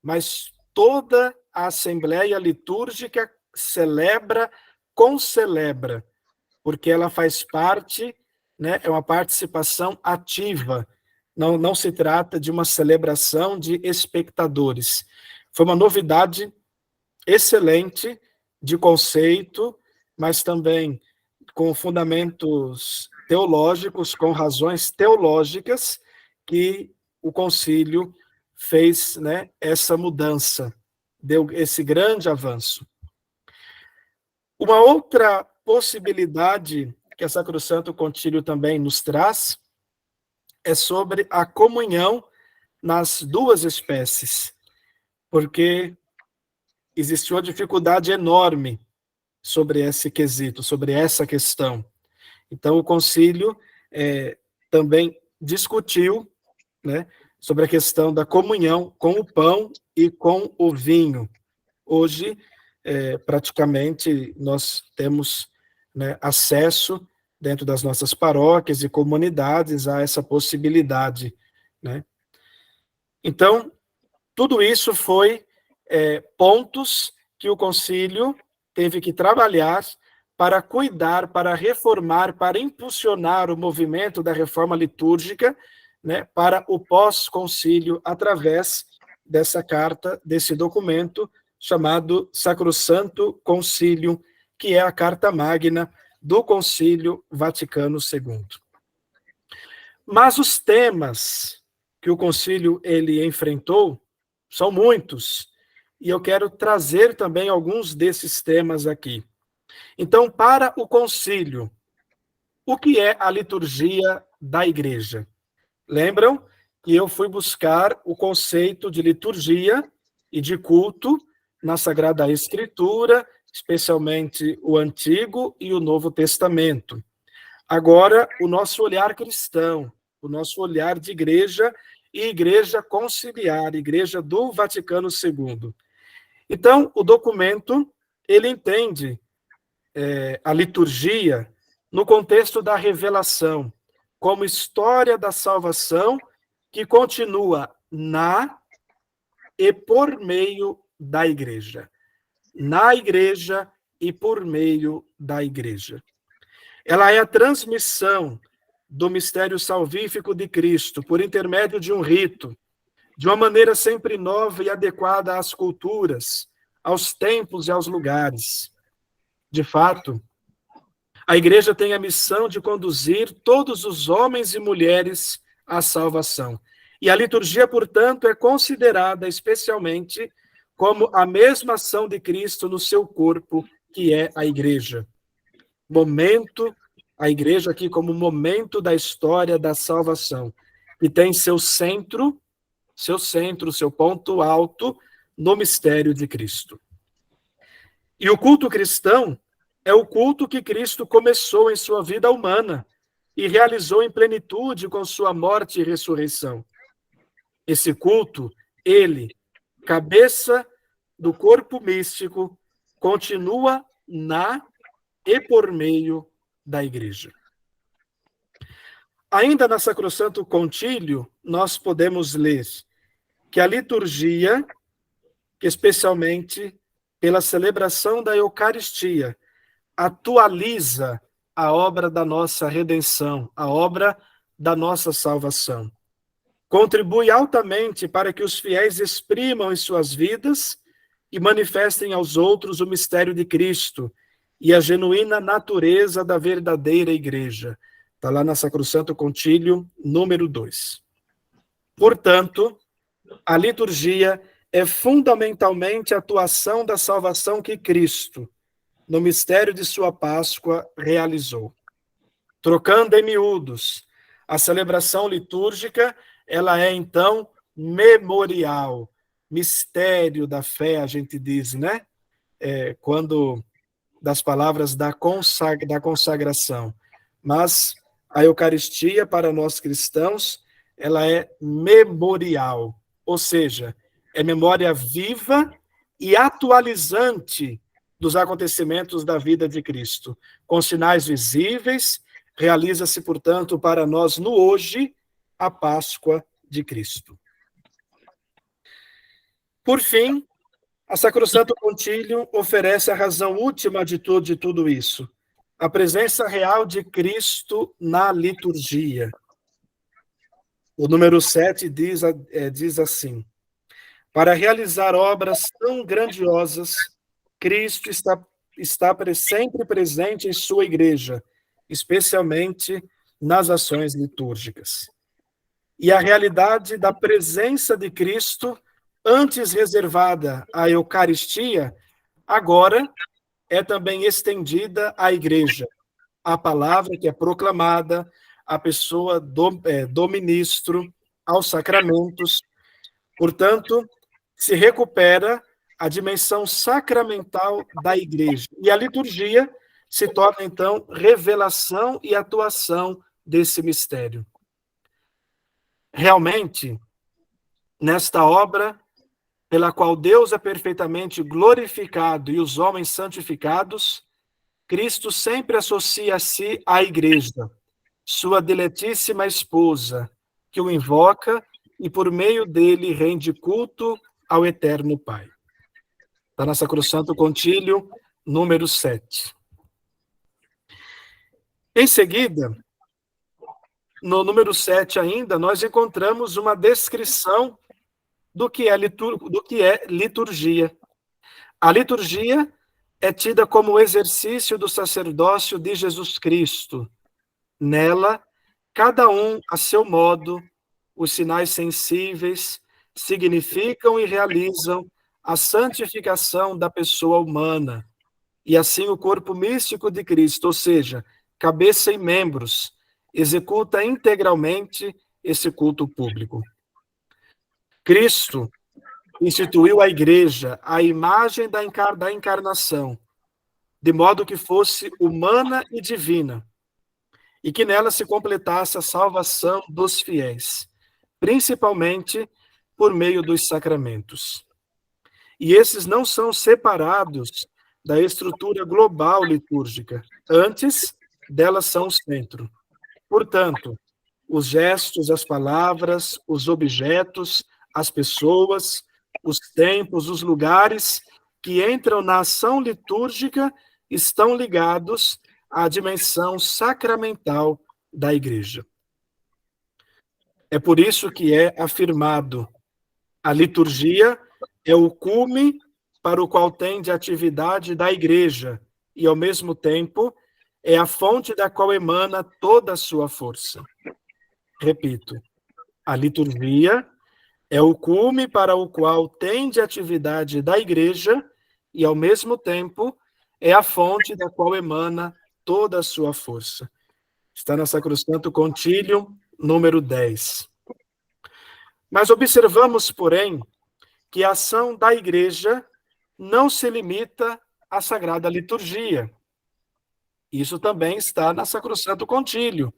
mas toda a Assembleia Litúrgica celebra, concelebra, porque ela faz parte, né, é uma participação ativa. Não se trata de uma celebração de espectadores. Foi uma novidade excelente de conceito, mas também com fundamentos teológicos, com razões teológicas, que o concílio fez, né, essa mudança, deu esse grande avanço. Uma outra possibilidade que a Sacrosanto Concílio também nos traz é sobre a comunhão nas duas espécies, porque existiu uma dificuldade enorme sobre esse quesito, sobre essa questão. Então, o concílio também discutiu, né, sobre a questão da comunhão com o pão e com o vinho. Hoje, praticamente, nós temos, né, acesso, dentro das nossas paróquias e comunidades, a essa possibilidade, né? Então, tudo isso foi pontos que o concílio teve que trabalhar para cuidar, para reformar, para impulsionar o movimento da reforma litúrgica, né, para o pós-concílio, através dessa carta, desse documento chamado Sacrosanto Concílio, que é a carta magna do Concílio Vaticano II. Mas os temas que o concílio ele enfrentou são muitos, e eu quero trazer também alguns desses temas aqui. Então, para o concílio, o que é a liturgia da igreja? Lembram que eu fui buscar o conceito de liturgia e de culto na Sagrada Escritura, especialmente o Antigo e o Novo Testamento. Agora, o nosso olhar cristão, o nosso olhar de igreja e igreja conciliar, igreja do Vaticano II. Então, o documento, ele entende a liturgia no contexto da revelação, como história da salvação que continua na e por meio da igreja. Na igreja e por meio da igreja. Ela é a transmissão do mistério salvífico de Cristo por intermédio de um rito, de uma maneira sempre nova e adequada às culturas, aos tempos e aos lugares. De fato, a igreja tem a missão de conduzir todos os homens e mulheres à salvação. E a liturgia, portanto, é considerada especialmente como a mesma ação de Cristo no seu corpo, que é a igreja. A igreja aqui como momento da história da salvação, que tem seu centro, seu ponto alto no mistério de Cristo. E o culto cristão é o culto que Cristo começou em sua vida humana e realizou em plenitude com sua morte e ressurreição. Esse culto, ele, cabeça do corpo místico, continua na e por meio da igreja. Ainda na Sacrosanto Concílio, nós podemos ler que a liturgia, que especialmente pela celebração da Eucaristia, atualiza a obra da nossa redenção, a obra da nossa salvação. contribui altamente para que os fiéis exprimam em suas vidas e manifestem aos outros o mistério de Cristo e a genuína natureza da verdadeira igreja. Está lá na Sacrosanto Concílio, número 2. Portanto, a liturgia é fundamentalmente a atuação da salvação que Cristo, no mistério de sua Páscoa, realizou. Trocando em miúdos, a celebração litúrgica, ela é, então, memorial, mistério da fé, a gente diz, né? Quando das palavras da consagração. Mas a Eucaristia, para nós cristãos, ela é memorial, ou seja, é memória viva e atualizante dos acontecimentos da vida de Cristo. Com sinais visíveis, realiza-se, portanto, para nós no hoje, a Páscoa de Cristo. Por fim, a Sacrosanto Concílio oferece a razão última de tudo isso, a presença real de Cristo na liturgia. O número 7 diz assim: para realizar obras tão grandiosas, Cristo está sempre presente em sua igreja, especialmente nas ações litúrgicas. E a realidade da presença de Cristo, antes reservada à Eucaristia, agora é também estendida à igreja. A palavra que é proclamada, a pessoa do ministro, aos sacramentos. Portanto, se recupera a dimensão sacramental da igreja. E a liturgia se torna, então, revelação e atuação desse mistério. Realmente, nesta obra, pela qual Deus é perfeitamente glorificado e os homens santificados, Cristo sempre associa a si a igreja, sua diletíssima esposa, que o invoca e por meio dele rende culto ao eterno Pai. Está na Sacrosanto Concílio, número 7. Em seguida, no número 7 ainda, nós encontramos uma descrição do que é liturgia. A liturgia é tida como o exercício do sacerdócio de Jesus Cristo. Nela, cada um, a seu modo, os sinais sensíveis significam e realizam a santificação da pessoa humana, e assim o corpo místico de Cristo, ou seja, cabeça e membros, executa integralmente esse culto público. Cristo instituiu a igreja, a imagem da encarnação, de modo que fosse humana e divina, e que nela se completasse a salvação dos fiéis, principalmente por meio dos sacramentos. E esses não são separados da estrutura global litúrgica, antes, delas são o centro. Portanto, os gestos, as palavras, os objetos, as pessoas, os tempos, os lugares que entram na ação litúrgica estão ligados à dimensão sacramental da igreja. É por isso que é afirmado: a liturgia é o cume para o qual tende a atividade da igreja e, ao mesmo tempo, é a fonte da qual emana toda a sua força. Repito, a liturgia é o cume para o qual tende a atividade da igreja e, ao mesmo tempo, é a fonte da qual emana toda a sua força. Está na Sacrosanto Concílio, número 10. Mas observamos, porém, que a ação da igreja não se limita à Sagrada Liturgia. Isso também está na Sacrosanto Concílio,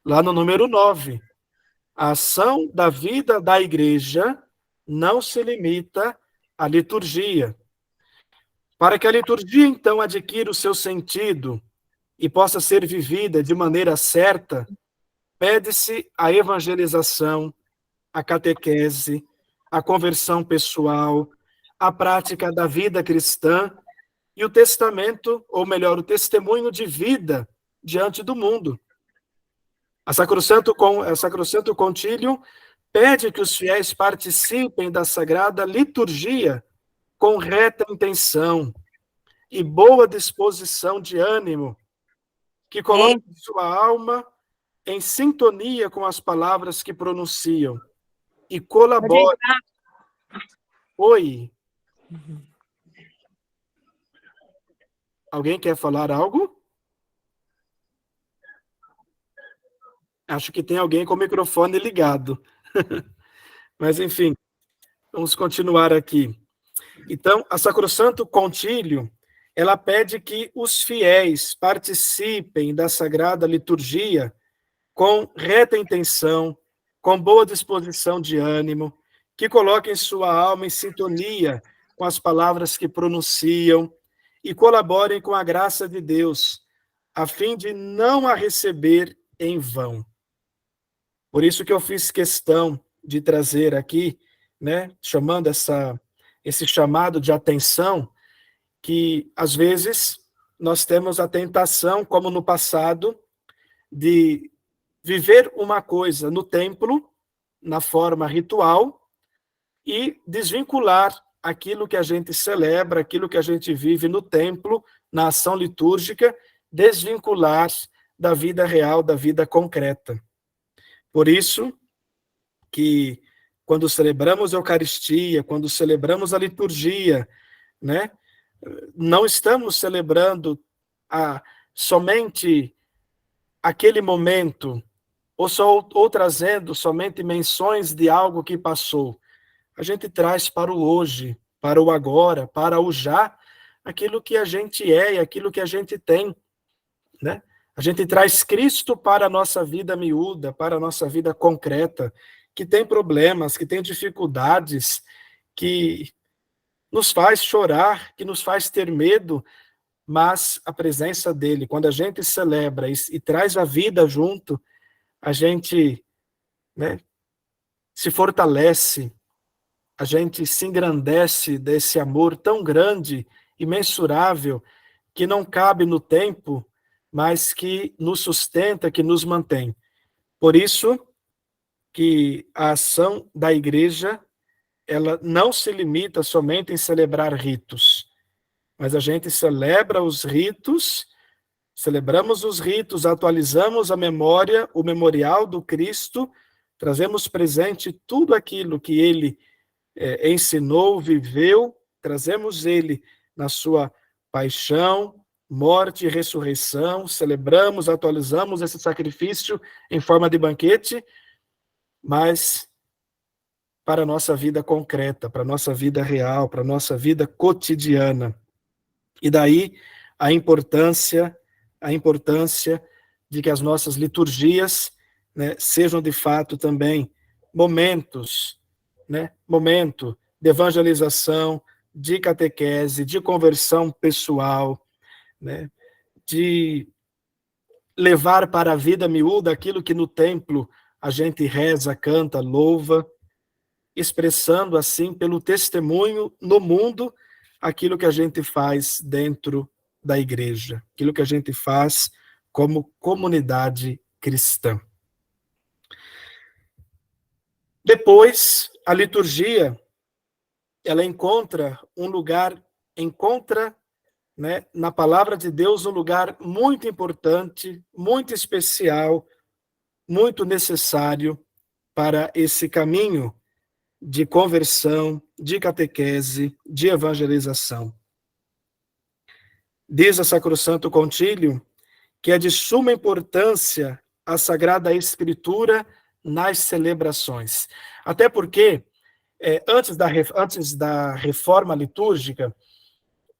lá no número 9. A ação da vida da igreja não se limita à liturgia. Para que a liturgia, então, adquira o seu sentido e possa ser vivida de maneira certa, pede-se a evangelização, a catequese, a conversão pessoal, a prática da vida cristã e o testamento, ou melhor, o testemunho de vida diante do mundo. A Sacrosanto Concílio pede que os fiéis participem da sagrada liturgia com reta intenção e boa disposição de ânimo, que coloquem sua alma em sintonia com as palavras que pronunciam e colaborem. Oi. Alguém quer falar algo? Acho que tem alguém com o microfone ligado. Mas, enfim, vamos continuar aqui. Então, a Sacrosanto Concílio, ela pede que os fiéis participem da Sagrada Liturgia com reta intenção, com boa disposição de ânimo, que coloquem sua alma em sintonia com as palavras que pronunciam e colaborem com a graça de Deus, a fim de não a receber em vão. Por isso que eu fiz questão de trazer aqui, né, chamando esse chamado de atenção, que às vezes nós temos a tentação, como no passado, de viver uma coisa no templo, na forma ritual, e desvincular aquilo que a gente celebra, aquilo que a gente vive no templo, na ação litúrgica, desvincular da vida real, da vida concreta. Por isso que quando celebramos a Eucaristia, quando celebramos a liturgia, né, não estamos celebrando somente aquele momento, ou trazendo somente menções de algo que passou. A gente traz para o hoje, para o agora, para o já, aquilo que a gente é e aquilo que a gente tem, né? A gente traz Cristo para a nossa vida miúda, para a nossa vida concreta, que tem problemas, que tem dificuldades, que nos faz chorar, que nos faz ter medo, mas a presença dele, quando a gente celebra e traz a vida junto, a gente, né, se fortalece, a gente se engrandece desse amor tão grande, imensurável, que não cabe no tempo, mas que nos sustenta, que nos mantém. Por isso que a ação da igreja, ela não se limita somente em celebrar ritos, mas a gente celebra os ritos, celebramos os ritos, atualizamos a memória, o memorial do Cristo, trazemos presente tudo aquilo que ele ensinou, viveu, trazemos ele na sua paixão, morte e ressurreição, celebramos, atualizamos esse sacrifício em forma de banquete, mas para a nossa vida concreta, para a nossa vida real, para a nossa vida cotidiana. E daí a importância de que as nossas liturgias, né, sejam de fato também momentos, né, momento de evangelização, de catequese, de conversão pessoal, né, de levar para a vida miúda aquilo que no templo a gente reza, canta, louva, expressando assim pelo testemunho no mundo aquilo que a gente faz dentro da igreja, aquilo que a gente faz como comunidade cristã. Depois, a liturgia, ela encontra, né, na palavra de Deus, um lugar muito importante, muito especial, muito necessário para esse caminho de conversão, de catequese, de evangelização. Diz a Sacrosanto Concílio que é de suma importância a Sagrada Escritura nas celebrações. Até porque, antes da reforma litúrgica,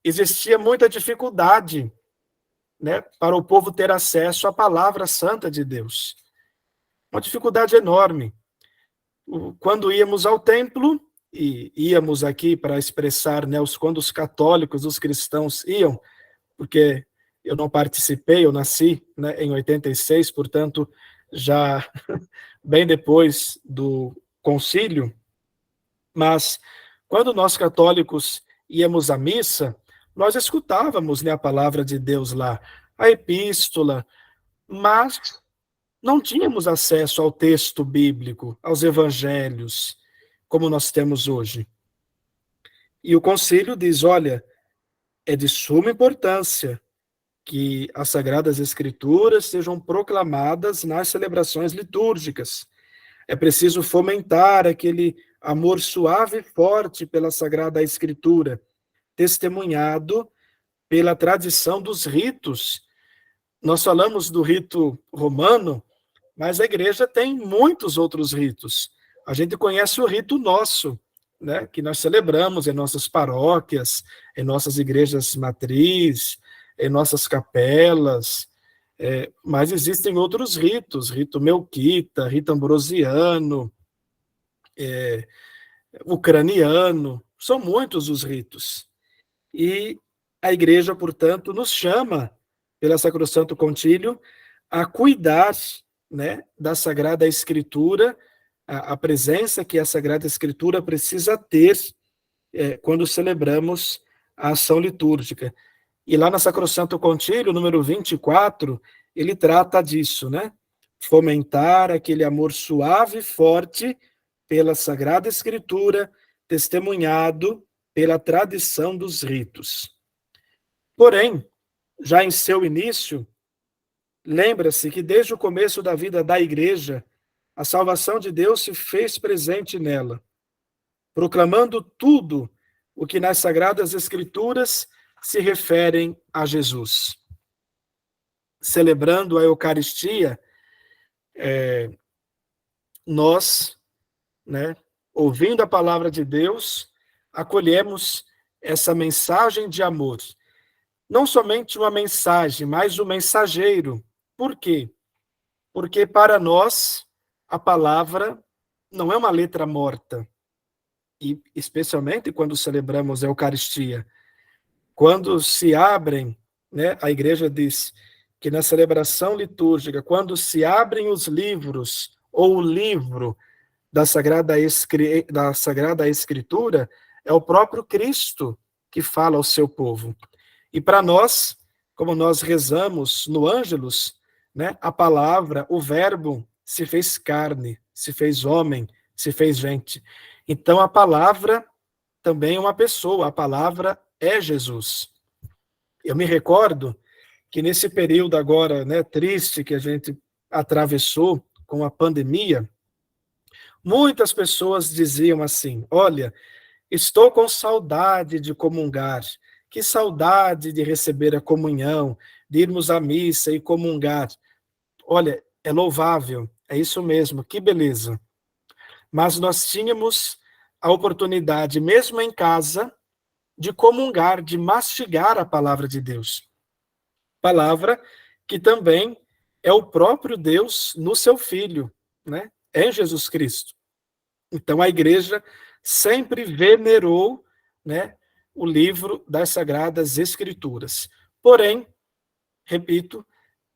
existia muita dificuldade, né, para o povo ter acesso à palavra santa de Deus. Uma dificuldade enorme. Quando íamos ao templo, e íamos aqui para expressar, né, quando os católicos, os cristãos iam, porque eu não participei, eu nasci, né, em 86, portanto, já bem depois do concílio, mas quando nós católicos íamos à missa, nós escutávamos, né, a palavra de Deus lá, a epístola, mas não tínhamos acesso ao texto bíblico, aos evangelhos, como nós temos hoje. E o concílio diz, olha, é de suma importância que as Sagradas Escrituras sejam proclamadas nas celebrações litúrgicas. É preciso fomentar aquele amor suave e forte pela Sagrada Escritura, testemunhado pela tradição dos ritos. Nós falamos do rito romano, mas a igreja tem muitos outros ritos. A gente conhece o rito nosso, né, que nós celebramos em nossas paróquias, em nossas igrejas matriz, em nossas capelas, mas existem outros ritos, rito melquita, rito ambrosiano, ucraniano, são muitos os ritos. E a igreja, portanto, nos chama, pela Sacrosanto Concílio, a cuidar, né, da Sagrada Escritura, a presença que a Sagrada Escritura precisa ter quando celebramos a ação litúrgica. E lá na Sacrosanto Concílio, número 24, ele trata disso, né? Fomentar aquele amor suave e forte pela Sagrada Escritura, testemunhado pela tradição dos ritos. Porém, já em seu início, lembra-se que desde o começo da vida da Igreja, a salvação de Deus se fez presente nela, proclamando tudo o que nas Sagradas Escrituras se referem a Jesus. Celebrando a Eucaristia, nós, né, ouvindo a palavra de Deus, acolhemos essa mensagem de amor. Não somente uma mensagem, mas o mensageiro. Por quê? Porque para nós, a palavra não é uma letra morta. E especialmente quando celebramos a Eucaristia. Quando se abrem, né, a igreja diz que na celebração litúrgica, quando se abrem os livros, ou o livro da Sagrada Escritura, é o próprio Cristo que fala ao seu povo. E para nós, como nós rezamos no Ângelus, né, a palavra, o verbo, se fez carne, se fez homem, se fez gente. Então a palavra também é uma pessoa, a palavra é Jesus. Eu me recordo que nesse período agora, né, triste que a gente atravessou com a pandemia, muitas pessoas diziam assim, olha, estou com saudade de comungar, que saudade de receber a comunhão, de irmos à missa e comungar. Olha, é louvável, é isso mesmo, que beleza. Mas nós tínhamos a oportunidade, mesmo em casa, de comungar, de mastigar a palavra de Deus. Palavra que também é o próprio Deus no seu Filho, né? É Jesus Cristo. Então a igreja sempre venerou, né, o livro das Sagradas Escrituras. Porém, repito,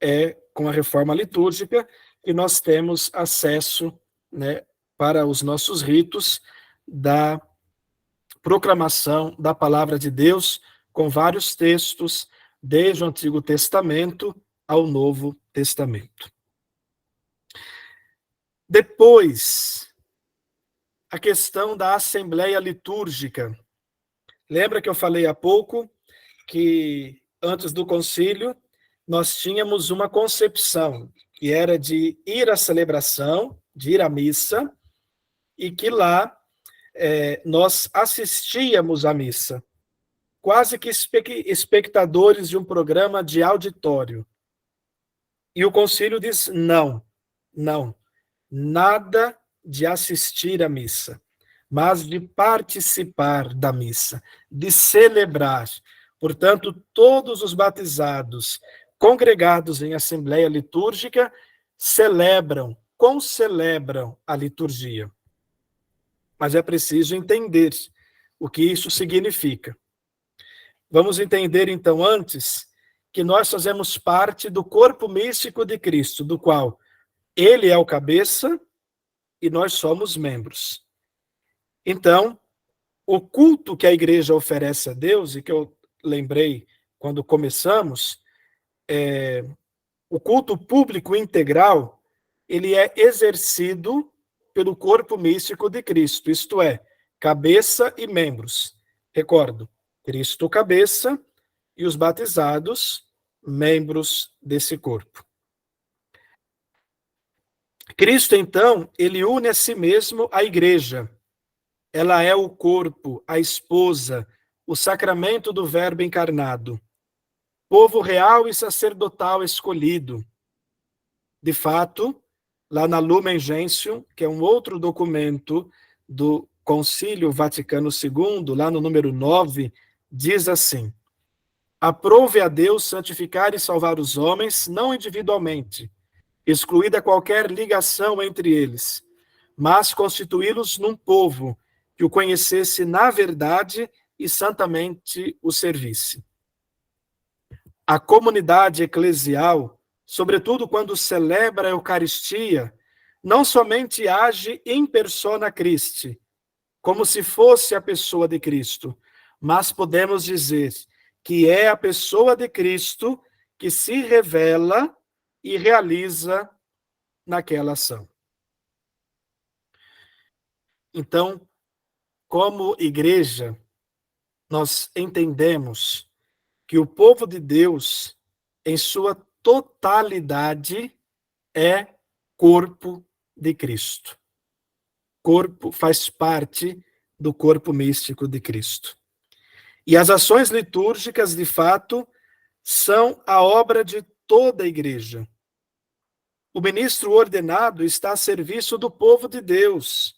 é com a reforma litúrgica que nós temos acesso, né, para os nossos ritos da proclamação da palavra de Deus, com vários textos, desde o Antigo Testamento ao Novo Testamento. Depois, a questão da Assembleia Litúrgica. Lembra que eu falei há pouco que, antes do concílio, nós tínhamos uma concepção, que era de ir à celebração, de ir à missa, e que lá nós assistíamos à missa, quase que espectadores de um programa de auditório. E o concílio diz, não, nada de assistir à missa, mas de participar da missa, de celebrar. Portanto, todos os batizados, congregados em assembleia litúrgica, concelebram a liturgia. Mas é preciso entender o que isso significa. Vamos entender, então, antes, que nós fazemos parte do corpo místico de Cristo, do qual ele é o cabeça e nós somos membros. Então, o culto que a igreja oferece a Deus, e que eu lembrei quando começamos, o culto público integral ele é exercido pelo corpo místico de Cristo, isto é, cabeça e membros. Recordo, Cristo cabeça e os batizados, membros desse corpo. Cristo, então, ele une a si mesmo a igreja. Ela é o corpo, a esposa, o sacramento do Verbo encarnado, povo real e sacerdotal escolhido. De fato, lá na Lumen Gentium, que é um outro documento do Concílio Vaticano II, lá no número 9, diz assim: aprove a Deus santificar e salvar os homens, não individualmente, excluída qualquer ligação entre eles, mas constituí-los num povo que o conhecesse na verdade e santamente o servisse. A comunidade eclesial, sobretudo quando celebra a Eucaristia, não somente age em persona Christi, como se fosse a pessoa de Cristo, mas podemos dizer que é a pessoa de Cristo que se revela e realiza naquela ação. Então, como igreja, nós entendemos que o povo de Deus, em sua totalidade, é corpo de Cristo. Corpo faz parte do corpo místico de Cristo. E as ações litúrgicas, de fato, são a obra de toda a igreja. O ministro ordenado está a serviço do povo de Deus,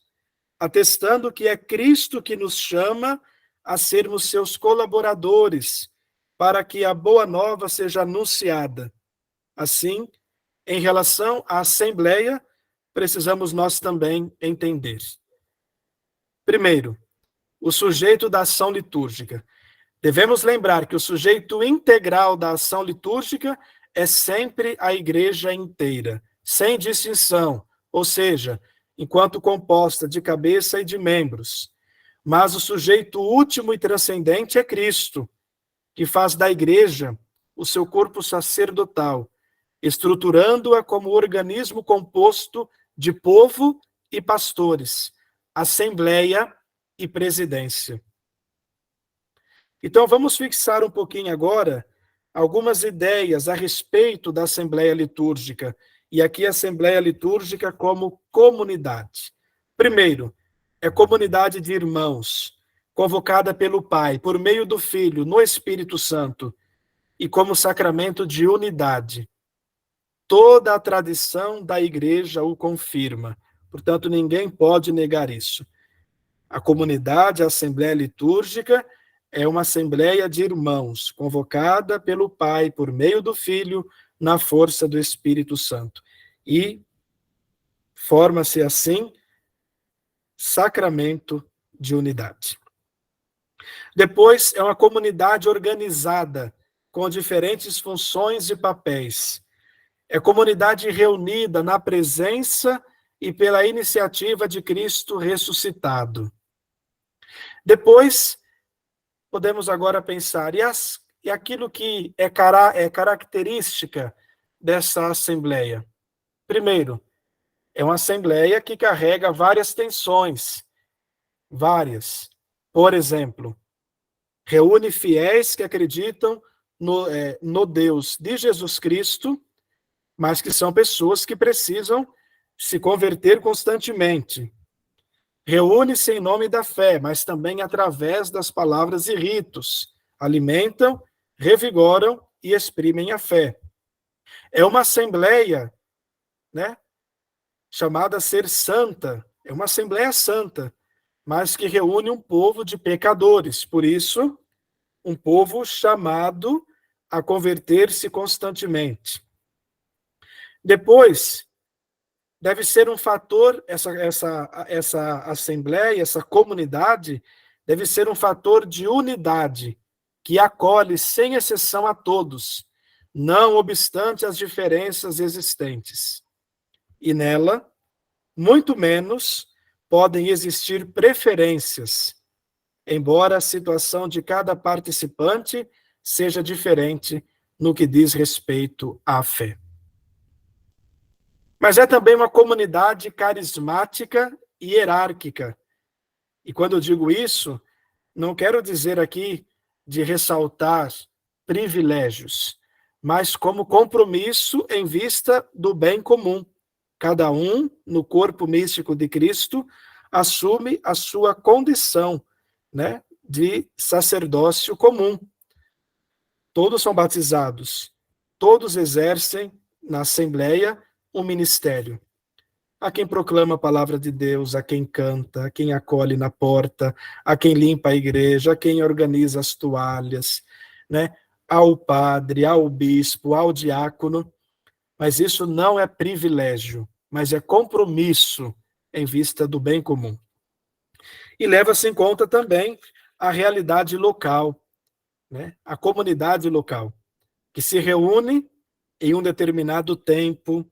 atestando que é Cristo que nos chama a sermos seus colaboradores, para que a boa nova seja anunciada. Assim, em relação à Assembleia, precisamos nós também entender. Primeiro, o sujeito da ação litúrgica. Devemos lembrar que o sujeito integral da ação litúrgica é sempre a igreja inteira, sem distinção, ou seja, enquanto composta de cabeça e de membros. Mas o sujeito último e transcendente é Cristo, que faz da igreja o seu corpo sacerdotal, estruturando-a como organismo composto de povo e pastores, assembleia e presidência. Então, vamos fixar um pouquinho agora algumas ideias a respeito da Assembleia Litúrgica, e aqui a Assembleia Litúrgica como comunidade. Primeiro, é comunidade de irmãos, convocada pelo Pai, por meio do Filho, no Espírito Santo, e como sacramento de unidade. Toda a tradição da Igreja o confirma, portanto, ninguém pode negar isso. A comunidade, a Assembleia Litúrgica, é uma assembleia de irmãos, convocada pelo Pai, por meio do Filho, na força do Espírito Santo. E forma-se assim sacramento de unidade. Depois, é uma comunidade organizada, com diferentes funções e papéis. É comunidade reunida na presença e pela iniciativa de Cristo ressuscitado. Depois, podemos agora pensar, e aquilo que é característica dessa assembleia? Primeiro, é uma assembleia que carrega várias tensões, várias. Por exemplo, reúne fiéis que acreditam no Deus de Jesus Cristo, mas que são pessoas que precisam se converter constantemente. Reúne-se em nome da fé, mas também através das palavras e ritos. Alimentam, revigoram e exprimem a fé. É uma assembleia, né, chamada a ser santa. É uma assembleia santa, mas que reúne um povo de pecadores. Por isso, um povo chamado a converter-se constantemente. Depois, deve ser um fator, essa assembleia, essa comunidade, deve ser um fator de unidade, que acolhe sem exceção a todos, não obstante as diferenças existentes. E nela, muito menos, podem existir preferências, embora a situação de cada participante seja diferente no que diz respeito à fé. Mas é também uma comunidade carismática e hierárquica. E quando eu digo isso, não quero dizer aqui de ressaltar privilégios, mas como compromisso em vista do bem comum. Cada um, no corpo místico de Cristo, assume a sua condição, né, de sacerdócio comum. Todos são batizados, todos exercem na Assembleia um ministério. A quem proclama a palavra de Deus, a quem canta, a quem acolhe na porta, a quem limpa a igreja, a quem organiza as toalhas, né? Ao padre, ao bispo, ao diácono. Mas isso não é privilégio, mas é compromisso em vista do bem comum. E leva-se em conta também a realidade local, né? A comunidade local, que se reúne em um determinado tempo,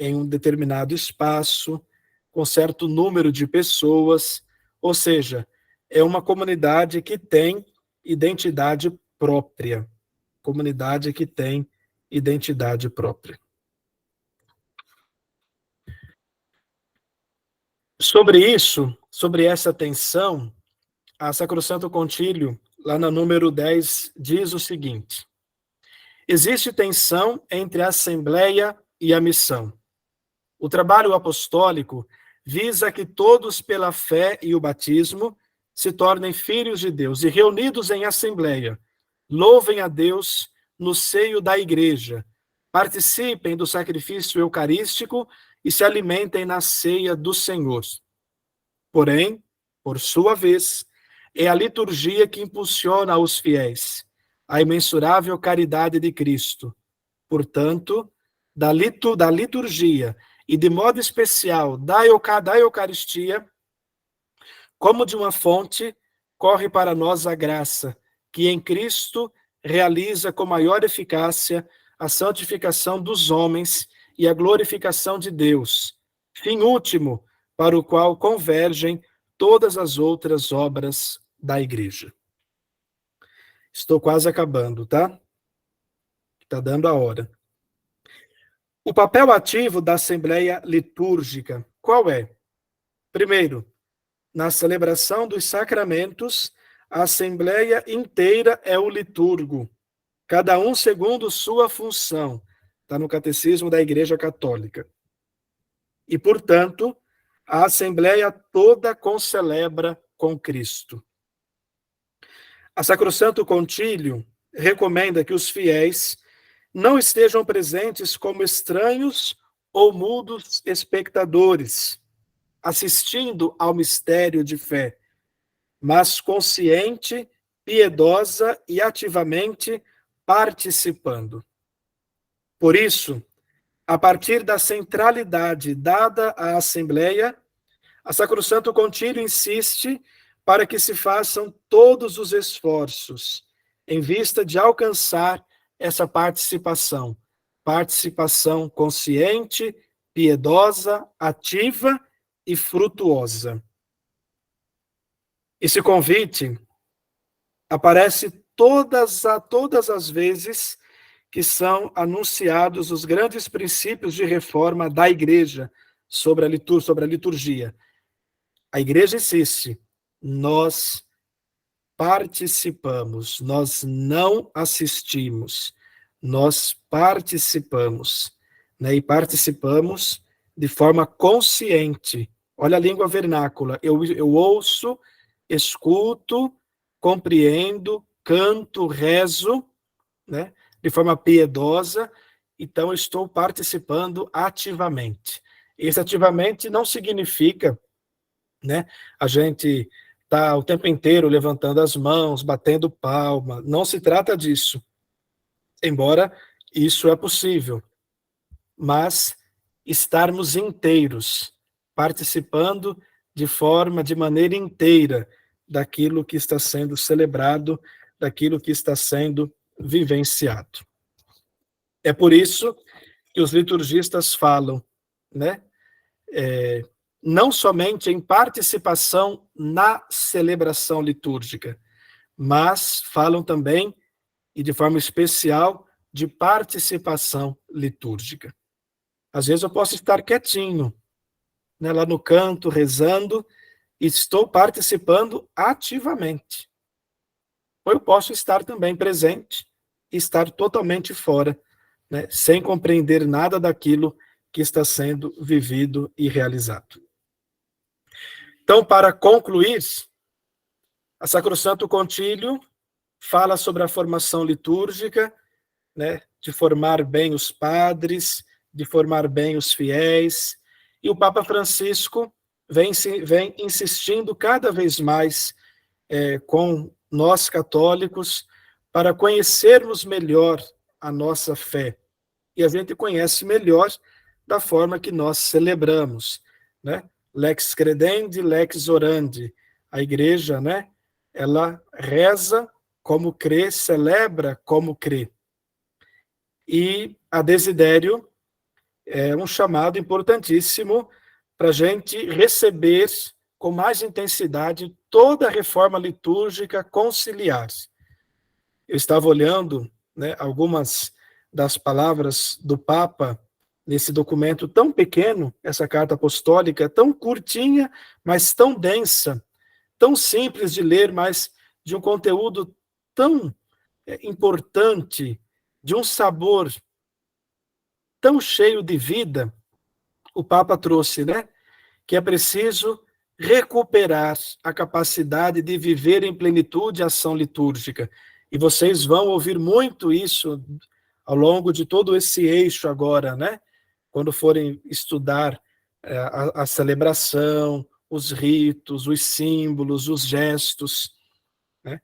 em um determinado espaço, com certo número de pessoas, ou seja, é uma comunidade que tem identidade própria. Comunidade que tem identidade própria. Sobre isso, sobre essa tensão, a Sacrosanto Concílio, lá no número 10, diz o seguinte: existe tensão entre a Assembleia e a missão. O trabalho apostólico visa que todos, pela fé e o batismo, se tornem filhos de Deus e, reunidos em assembleia, louvem a Deus no seio da igreja, participem do sacrifício eucarístico e se alimentem na ceia do Senhor. Porém, por sua vez, é a liturgia que impulsiona os fiéis, a imensurável caridade de Cristo. Portanto, da liturgia, e de modo especial da Eucaristia, como de uma fonte, corre para nós a graça, que em Cristo realiza com maior eficácia a santificação dos homens e a glorificação de Deus, fim último para o qual convergem todas as outras obras da Igreja. Estou quase acabando, tá? Está dando a hora. O papel ativo da Assembleia Litúrgica, qual é? Primeiro, na celebração dos sacramentos, a Assembleia inteira é o liturgo, cada um segundo sua função, está no Catecismo da Igreja Católica. E, portanto, a Assembleia toda concelebra com Cristo. A Sacrosanto Concílio recomenda que os fiéis não estejam presentes como estranhos ou mudos espectadores, assistindo ao mistério de fé, mas consciente, piedosa e ativamente participando. Por isso, a partir da centralidade dada à Assembleia, a Sacrosanto Concílio insiste para que se façam todos os esforços em vista de alcançar essa participação consciente, piedosa, ativa e frutuosa. Esse convite aparece todas as vezes que são anunciados os grandes princípios de reforma da Igreja sobre a liturgia. A Igreja insiste, nós participamos, nós não assistimos, nós participamos, né? E participamos de forma consciente. Olha a língua vernácula, eu ouço, escuto, compreendo, canto, rezo, né? De forma piedosa, então eu estou participando ativamente. Esse ativamente não significa, né, a gente está o tempo inteiro levantando as mãos, batendo palma. Não se trata disso. Embora isso é possível. Mas estarmos inteiros, participando de maneira inteira daquilo que está sendo celebrado, daquilo que está sendo vivenciado. É por isso que os liturgistas falam, né? Não somente em participação na celebração litúrgica, mas falam também, e de forma especial, de participação litúrgica. Às vezes eu posso estar quietinho, né, lá no canto, rezando, e estou participando ativamente. Ou eu posso estar também presente e estar totalmente fora, né, sem compreender nada daquilo que está sendo vivido e realizado. Então, para concluir, a Sacrosanto Concílio fala sobre a formação litúrgica, né, de formar bem os padres, de formar bem os fiéis, e o Papa Francisco vem insistindo cada vez mais com nós católicos para conhecermos melhor a nossa fé. E a gente conhece melhor da forma que nós celebramos, né? Lex credendi, lex orandi. A igreja, né, ela reza como crê, celebra como crê. E a Desidério é um chamado importantíssimo para a gente receber com mais intensidade toda a reforma litúrgica conciliar. Eu estava olhando, né, algumas das palavras do Papa nesse documento tão pequeno, essa carta apostólica, tão curtinha, mas tão densa, tão simples de ler, mas de um conteúdo tão importante, de um sabor tão cheio de vida. O Papa trouxe, né, que é preciso recuperar a capacidade de viver em plenitude a ação litúrgica. E vocês vão ouvir muito isso ao longo de todo esse eixo agora, né? Quando forem estudar a celebração, os ritos, os símbolos, os gestos, né?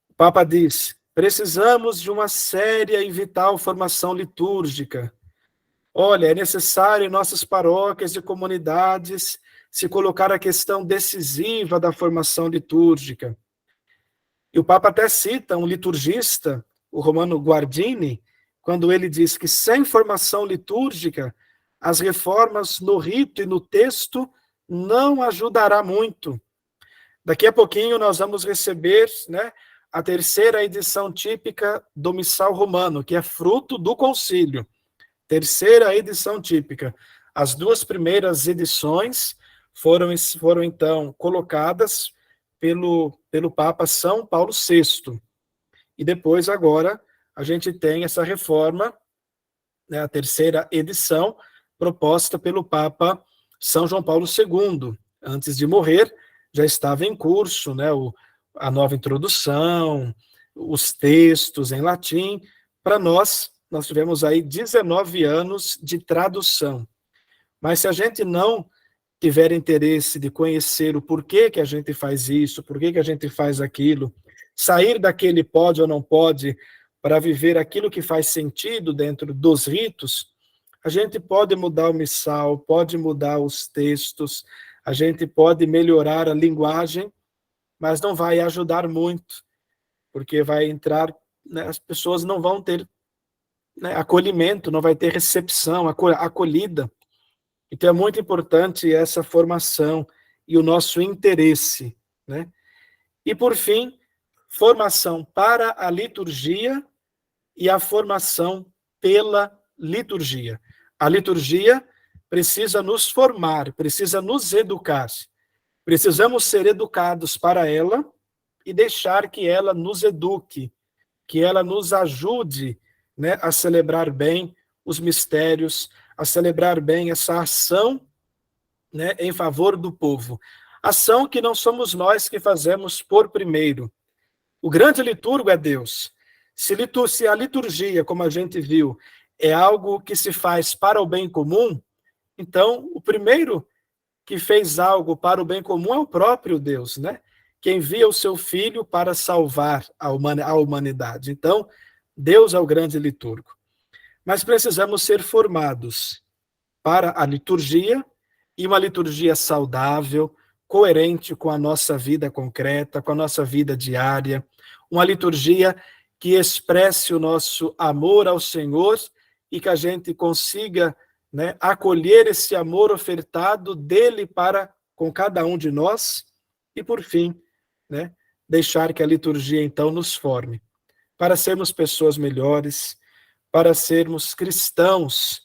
O Papa diz: precisamos de uma séria e vital formação litúrgica. Olha, é necessário em nossas paróquias e comunidades se colocar a questão decisiva da formação litúrgica. E o Papa até cita um liturgista, o Romano Guardini, quando ele diz que sem formação litúrgica, as reformas no rito e no texto não ajudará muito. Daqui a pouquinho nós vamos receber, né, a terceira edição típica do Missal Romano, que é fruto do concílio. Terceira edição típica. As duas primeiras edições foram então colocadas pelo Papa São Paulo VI. E depois, agora, a gente tem essa reforma, né, a terceira edição, proposta pelo Papa São João Paulo II. Antes de morrer, já estava em curso, né, a nova introdução, os textos em latim. Para nós tivemos aí 19 anos de tradução. Mas se a gente não tiver interesse de conhecer o porquê que a gente faz isso, porquê que a gente faz aquilo, sair daquele pode ou não pode para viver aquilo que faz sentido dentro dos ritos, a gente pode mudar o missal, pode mudar os textos, a gente pode melhorar a linguagem, mas não vai ajudar muito, porque vai entrar, né, as pessoas não vão ter, né, acolhimento, não vai ter recepção, acolhida. Então é muito importante essa formação e o nosso interesse, né? E por fim, formação para a liturgia e a formação pela liturgia. A liturgia precisa nos formar, precisa nos educar. Precisamos ser educados para ela e deixar que ela nos eduque, que ela nos ajude, né, a celebrar bem os mistérios, a celebrar bem essa ação, né, em favor do povo. Ação que não somos nós que fazemos por primeiro. O grande liturgo é Deus. Se a liturgia, como a gente viu, é algo que se faz para o bem comum, então o primeiro que fez algo para o bem comum é o próprio Deus, né? Que envia o seu Filho para salvar a humanidade. Então, Deus é o grande liturgo. Mas precisamos ser formados para a liturgia, e uma liturgia saudável, coerente com a nossa vida concreta, com a nossa vida diária, uma liturgia que expresse o nosso amor ao Senhor e que a gente consiga, né, acolher esse amor ofertado dele para com cada um de nós e, por fim, né, deixar que a liturgia, então, nos forme para sermos pessoas melhores, para sermos cristãos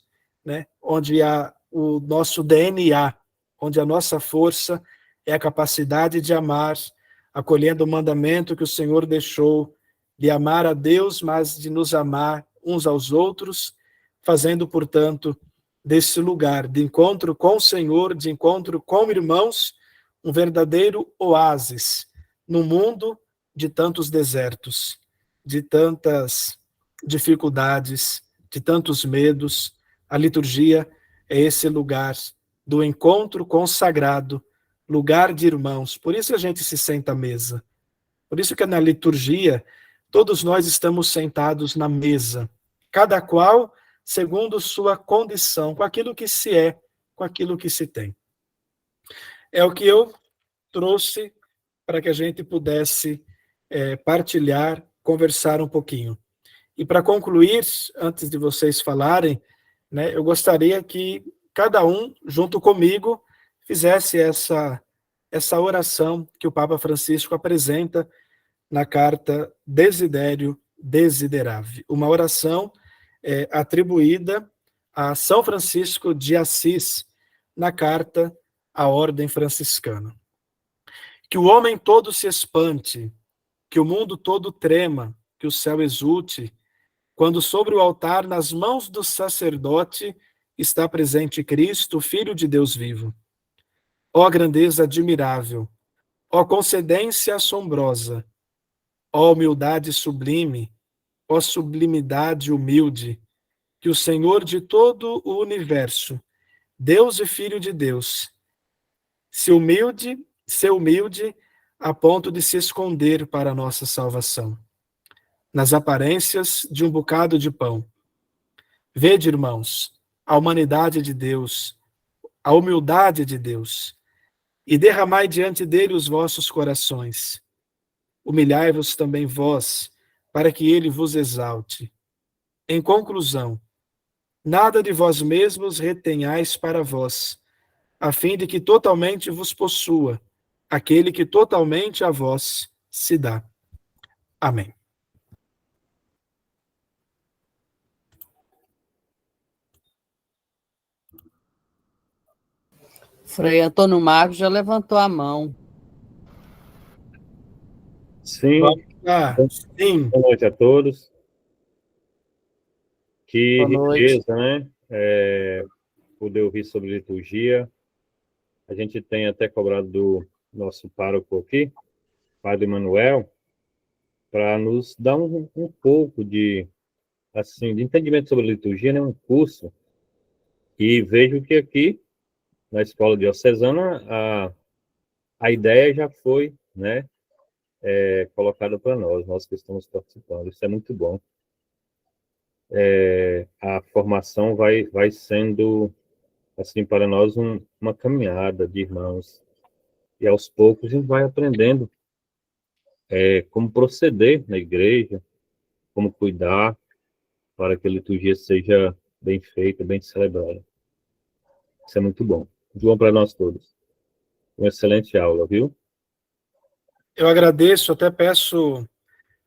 né, onde há o nosso DNA, onde a nossa força é a capacidade de amar, acolhendo o mandamento que o Senhor deixou de amar a Deus, mas de nos amar uns aos outros, fazendo, portanto, desse lugar de encontro com o Senhor, de encontro com irmãos, um verdadeiro oásis no mundo de tantos desertos, de tantas dificuldades, de tantos medos. A liturgia é esse lugar do encontro consagrado, lugar de irmãos. Por isso a gente se senta à mesa. Por isso que na liturgia todos nós estamos sentados na mesa, cada qual segundo sua condição, com aquilo que se é, com aquilo que se tem. É o que eu trouxe para que a gente pudesse partilhar, conversar um pouquinho. E para concluir, antes de vocês falarem, né, eu gostaria que cada um, junto comigo, fizesse essa oração que o Papa Francisco apresenta na carta Desiderio Desiderave. Uma oração atribuída a São Francisco de Assis na carta à Ordem Franciscana. Que o homem todo se espante, que o mundo todo trema, que o céu exulte, quando sobre o altar, nas mãos do sacerdote, está presente Cristo, Filho de Deus vivo. Ó grandeza admirável, ó concedência assombrosa, ó humildade sublime, ó sublimidade humilde, que o Senhor de todo o universo, Deus e Filho de Deus, ser humilde a ponto de se esconder para a nossa salvação, nas aparências de um bocado de pão. Vede, irmãos, a humanidade de Deus, a humildade de Deus, e derramai diante dele os vossos corações. Humilhai-vos também vós, para que ele vos exalte. Em conclusão, nada de vós mesmos retenhais para vós, a fim de que totalmente vos possua aquele que totalmente a vós se dá. Amém. Frei Antônio Marcos já levantou a mão. Sim. Sim. Boa noite a todos. Que Boa noite. riqueza, né? Poder ouvir sobre liturgia. A gente tem até cobrado do nosso pároco aqui, Padre Manuel, para nos dar um pouco de entendimento sobre a liturgia, né? Um curso. E vejo que aqui, na Escola Diocesana, a ideia já foi, né, colocada para nós que estamos participando. Isso é muito bom. A formação vai sendo, assim, para nós, uma caminhada de irmãos. E aos poucos a gente vai aprendendo como proceder na igreja, como cuidar para que a liturgia seja bem feita, bem celebrada. Isso é muito bom. Muito bom para nós todos. Uma excelente aula, viu? Eu agradeço, até peço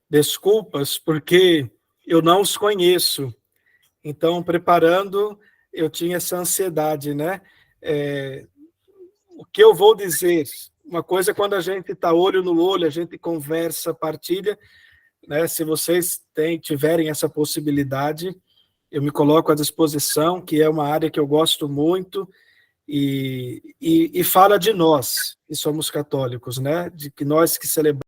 desculpas, porque eu não os conheço. Então, preparando, eu tinha essa ansiedade, né? O que eu vou dizer? Uma coisa é quando a gente está olho no olho, a gente conversa, partilha, né? Se vocês tiverem essa possibilidade, eu me coloco à disposição, que é uma área que eu gosto muito, e fala de nós, que somos católicos, né? De que nós que celebramos